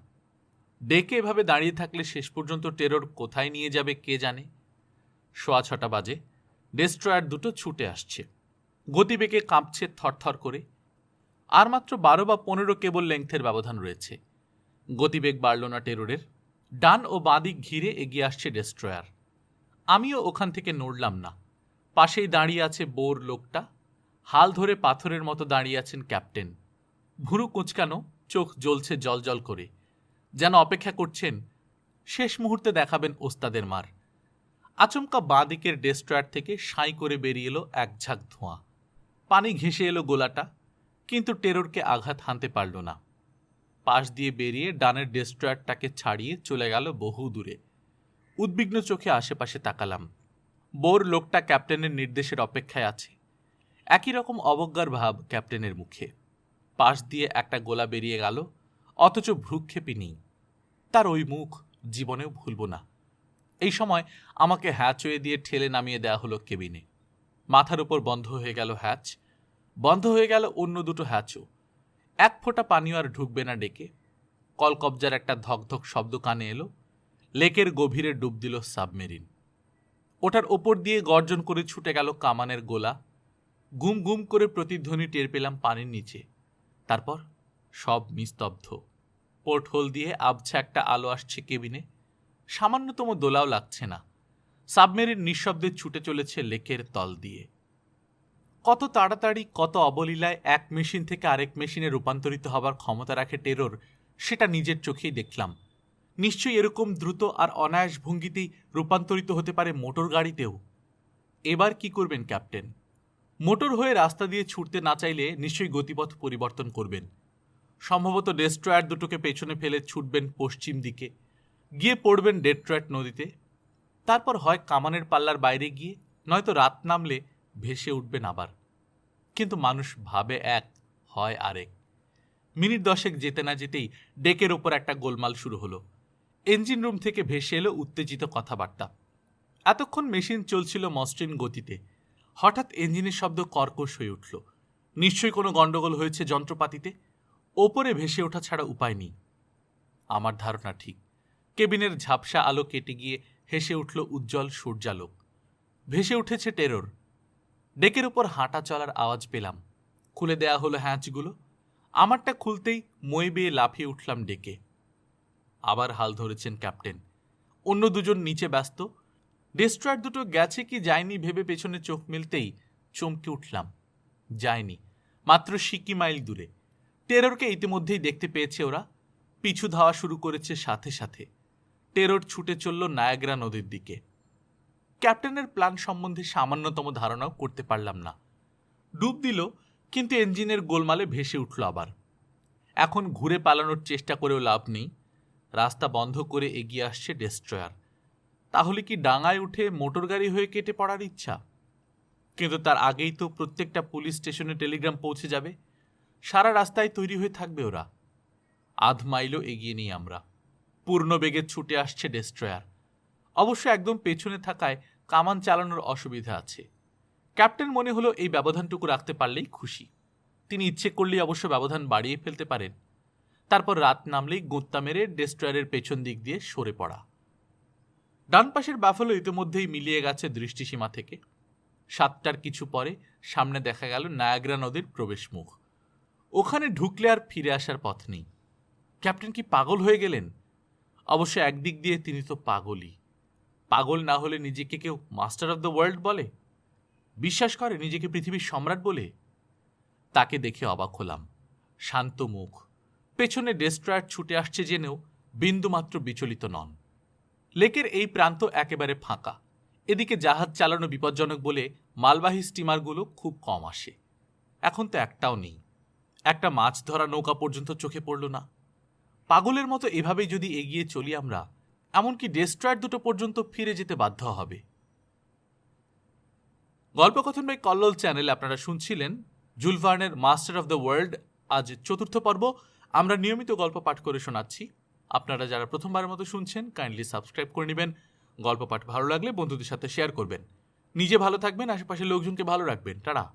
ডেকে এভাবে দাঁড়িয়ে থাকলে শেষ পর্যন্ত টেরর কোথায় নিয়ে যাবে কে জানে। 6:15 বাজে। ডেস্ট্রয়ার দুটো ছুটে আসছে। গতিবেগে কাঁপছে থরথর করে। আর মাত্র 12 বা 15 কেবল লেংথের ব্যবধান রয়েছে। গতিবেগ বাড়ল না টেররের। ডান ও বাঁ দিক ঘিরে এগিয়ে আসছে ডেস্ট্রয়ার। আমিও ওখান থেকে নড়লাম না। পাশেই দাঁড়িয়ে আছে বোর লোকটা, হাল ধরে পাথরের মতো দাঁড়িয়ে আছেন ক্যাপ্টেন। ভুরু কুঁচকানো, চোখ জ্বলছে জলজল করে, যেন অপেক্ষা করছেন শেষ মুহূর্তে দেখাবেন ওস্তাদের মার। আচমকা বাঁ দিকের ডেস্ট্রয়ার থেকে সাঁই করে বেরিয়ে এলো এক ঝাঁক ধোঁয়া। পানি ঘেঁষে এলো গোলাটা, কিন্তু টেররকে আঘাত হানতে পারল না। পাশ দিয়ে বেরিয়ে ডানের ডেস্ট্রয়ারটাকে ছাড়িয়ে চলে গেল বহু দূরে। উদ্বিগ্ন চোখে আশেপাশে তাকালাম। বোর লোকটা ক্যাপ্টেনের নির্দেশের অপেক্ষায় আছে। একই রকম অবজ্ঞার ভাব ক্যাপ্টেনের মুখে। পাশ দিয়ে একটা গোলা বেরিয়ে গেল, অথচ ভ্রুক্ষেপই নেই। তার ওই মুখ জীবনেও ভুলব না। এই সময় আমাকে হ্যাচওয়ে দিয়ে ঠেলে নামিয়ে দেওয়া হলো কেবিনে। মাথার উপর বন্ধ হয়ে গেল হ্যাচ, বন্ধ হয়ে গেল অন্য দুটো হ্যাচও। এক ফোঁটা পানিও আর ঢুকবে না ডেকে। কলকবজার একটা ধকধক শব্দ কানে এলো। লেকের গভীরে ডুব দিল সাবমেরিন। ওটার ওপর দিয়ে গর্জন করে ছুটে গেল কামানের গোলা। গুম গুম করে প্রতিধ্বনি টের পেলাম পানির নিচে। তারপর সব নিস্তব্ধ। পোর্ট হোল দিয়ে আবছা একটা আলো আসছে কেবিনে। সামান্যতম দোলাও লাগছে না। সাবমেরিন নিঃশব্দে ছুটে চলেছে লেকের তল দিয়ে। কত তাড়াতাড়ি, কত অবলীলায় এক মেশিন থেকে আরেক মেশিনে রূপান্তরিত হবার ক্ষমতা রাখে টেরর, সেটা নিজের চোখেই দেখলাম। নিশ্চয়ই এরকম দ্রুত আর অনায়াস ভঙ্গিতেই রূপান্তরিত হতে পারে মোটর গাড়িতেও। এবার কি করবেন ক্যাপ্টেন? মোটর হয়ে রাস্তা দিয়ে ছুটতে না চাইলে নিশ্চয়ই গতিপথ পরিবর্তন করবেন। সম্ভবত ডেস্ট্রয়ার দুটোকে পেছনে ফেলে ছুটবেন পশ্চিম দিকে, গিয়ে পড়বেন ডেট্রয়েট নদীতে। তারপর হয় কামানের পাল্লার বাইরে গিয়ে, নয়তো রাত নামলে ভেসে উঠবেন আবার। কিন্তু মানুষ ভাবে এক, হয় আরেক। মিনিট 10 যেতে না যেতেই ডেকের ওপর একটা গোলমাল শুরু হলো। ইঞ্জিন রুম থেকে ভেসে এলো উত্তেজিত কথাবার্তা। এতক্ষণ মেশিন চলছিল মসৃণ গতিতে। হঠাৎ ইঞ্জিনের শব্দ কর্কশ হয়ে উঠল। নিশ্চয়ই কোনো গন্ডগোল হয়েছে যন্ত্রপাতিতে। ওপরে ভেসে ওঠা ছাড়া উপায় নেই। আমার ধারণা ঠিক। কেবিনের ঝাপসা আলো কেটে গিয়ে হেসে উঠল উজ্জ্বল সূর্যালোক। ভেসে উঠেছে টেরর। ডেকের উপর হাঁটা চলার আওয়াজ পেলাম। খুলে দেয়া হলো হ্যাঁচগুলো। আমারটা খুলতেই মই বেয়ে লাফিয়ে উঠলাম ডেকে। আবার হাল ধরেছেন ক্যাপ্টেন। অন্য দুজন নিচে ব্যস্ত। ডেস্ট্রয়ার দুটো গেছে কি যায়নি ভেবে পেছনে চোখ মেলতেই চমকে উঠলাম। যায়নি, মাত্র সিকি মাইল দূরে। টেররকে ইতিমধ্যেই দেখতে পেয়েছে ওরা। পিছু ধাওয়া শুরু করেছে সাথে সাথে। টেরর ছুটে চলল নায়াগ্রা নদীর দিকে। ক্যাপ্টেনের প্ল্যান সম্বন্ধে সামান্যতম ধারণাও করতে পারলাম না। ডুব দিল, কিন্তু ইঞ্জিনের গোলমালে ভেসে উঠল আবার। এখন ঘুরে পালানোর চেষ্টা করেও লাভ নেই। রাস্তা বন্ধ করে এগিয়ে আসছে ডেস্ট্রয়ার। তাহলে কি ডাঙায় উঠে মোটর গাড়ি হয়ে কেটে পড়ার ইচ্ছা? কিন্তু তার আগেই তো প্রত্যেকটা পুলিশ স্টেশনে টেলিগ্রাম পৌঁছে যাবে। সারা রাস্তায় তৈরি হয়ে থাকবে ওরা। আধ মাইলও এগিয়ে নেই আমরা। পূর্ণ বেগে ছুটে আসছে ডেস্ট্রয়ার। অবশ্য একদম পেছনে থাকায় কামান চালানোর অসুবিধা আছে। ক্যাপ্টেন মনে হলো এই ব্যবধানটুকু রাখতে পারলেই খুশি। তিনি ইচ্ছে করলেই অবশ্য ব্যবধান বাড়িয়ে ফেলতে পারেন। তারপর রাত নামলেই গোত্তা মেরে ডেস্ট্রয়ারের পেছন দিক দিয়ে সরে পড়া। ডান পাশের বাফেলো ইতিমধ্যেই মিলিয়ে গেছে দৃষ্টিসীমা থেকে। 7টার কিছু পরে সামনে দেখা গেল নায়াগ্রা নদীর প্রবেশ মুখ। ওখানে ঢুকলে আর ফিরে আসার পথ নেই। ক্যাপ্টেন কি পাগল হয়ে গেলেন? অবশ্য একদিক দিয়ে তিনি তো পাগলই। পাগল না হলে নিজেকে কেউ মাস্টার অব দ্য ওয়ার্ল্ড বলে? বিশ্বাস করে নিজেকে পৃথিবীর সম্রাট বলে? তাকে দেখে অবাক হলাম। শান্ত মুখ, পেছনে ডেস্ট্রয়ার ছুটে আসছে জেনেও বিন্দুমাত্র বিচলিত নন। লেকের এই প্রান্ত একেবারে ফাঁকা। এদিকে জাহাজ চালানো বিপজ্জনক বলে মালবাহী স্টিমারগুলো খুব কম আসে। এখন তো একটাও নেই। একটা মাছ ধরা নৌকা পর্যন্ত চোখে পড়ল না। পাগলের মতো এভাবেই যদি এগিয়ে চলি আমরা, এমনকি ডেস্ট্রয়ার দুটো পর্যন্ত ফিরে যেতে বাধ্য হবে। গল্পকথন বাই কল্লোল চ্যানেলে আপনারা শুনছিলেন জুল ভার্নের মাস্টার অব দ্য ওয়ার্ল্ড। আজ 4র্থ পর্ব। আমরা নিয়মিত গল্প পাঠ করে শোনাচ্ছি। আপনারা যারা প্রথমবারের মতো শুনছেন, কাইন্ডলি সাবস্ক্রাইব করে নেবেন। গল্প পাঠ ভালো লাগলে বন্ধুদের সাথে শেয়ার করবেন। নিজে ভালো থাকবেন, আশেপাশের লোকজনকে ভালো রাখবেন। টাটা।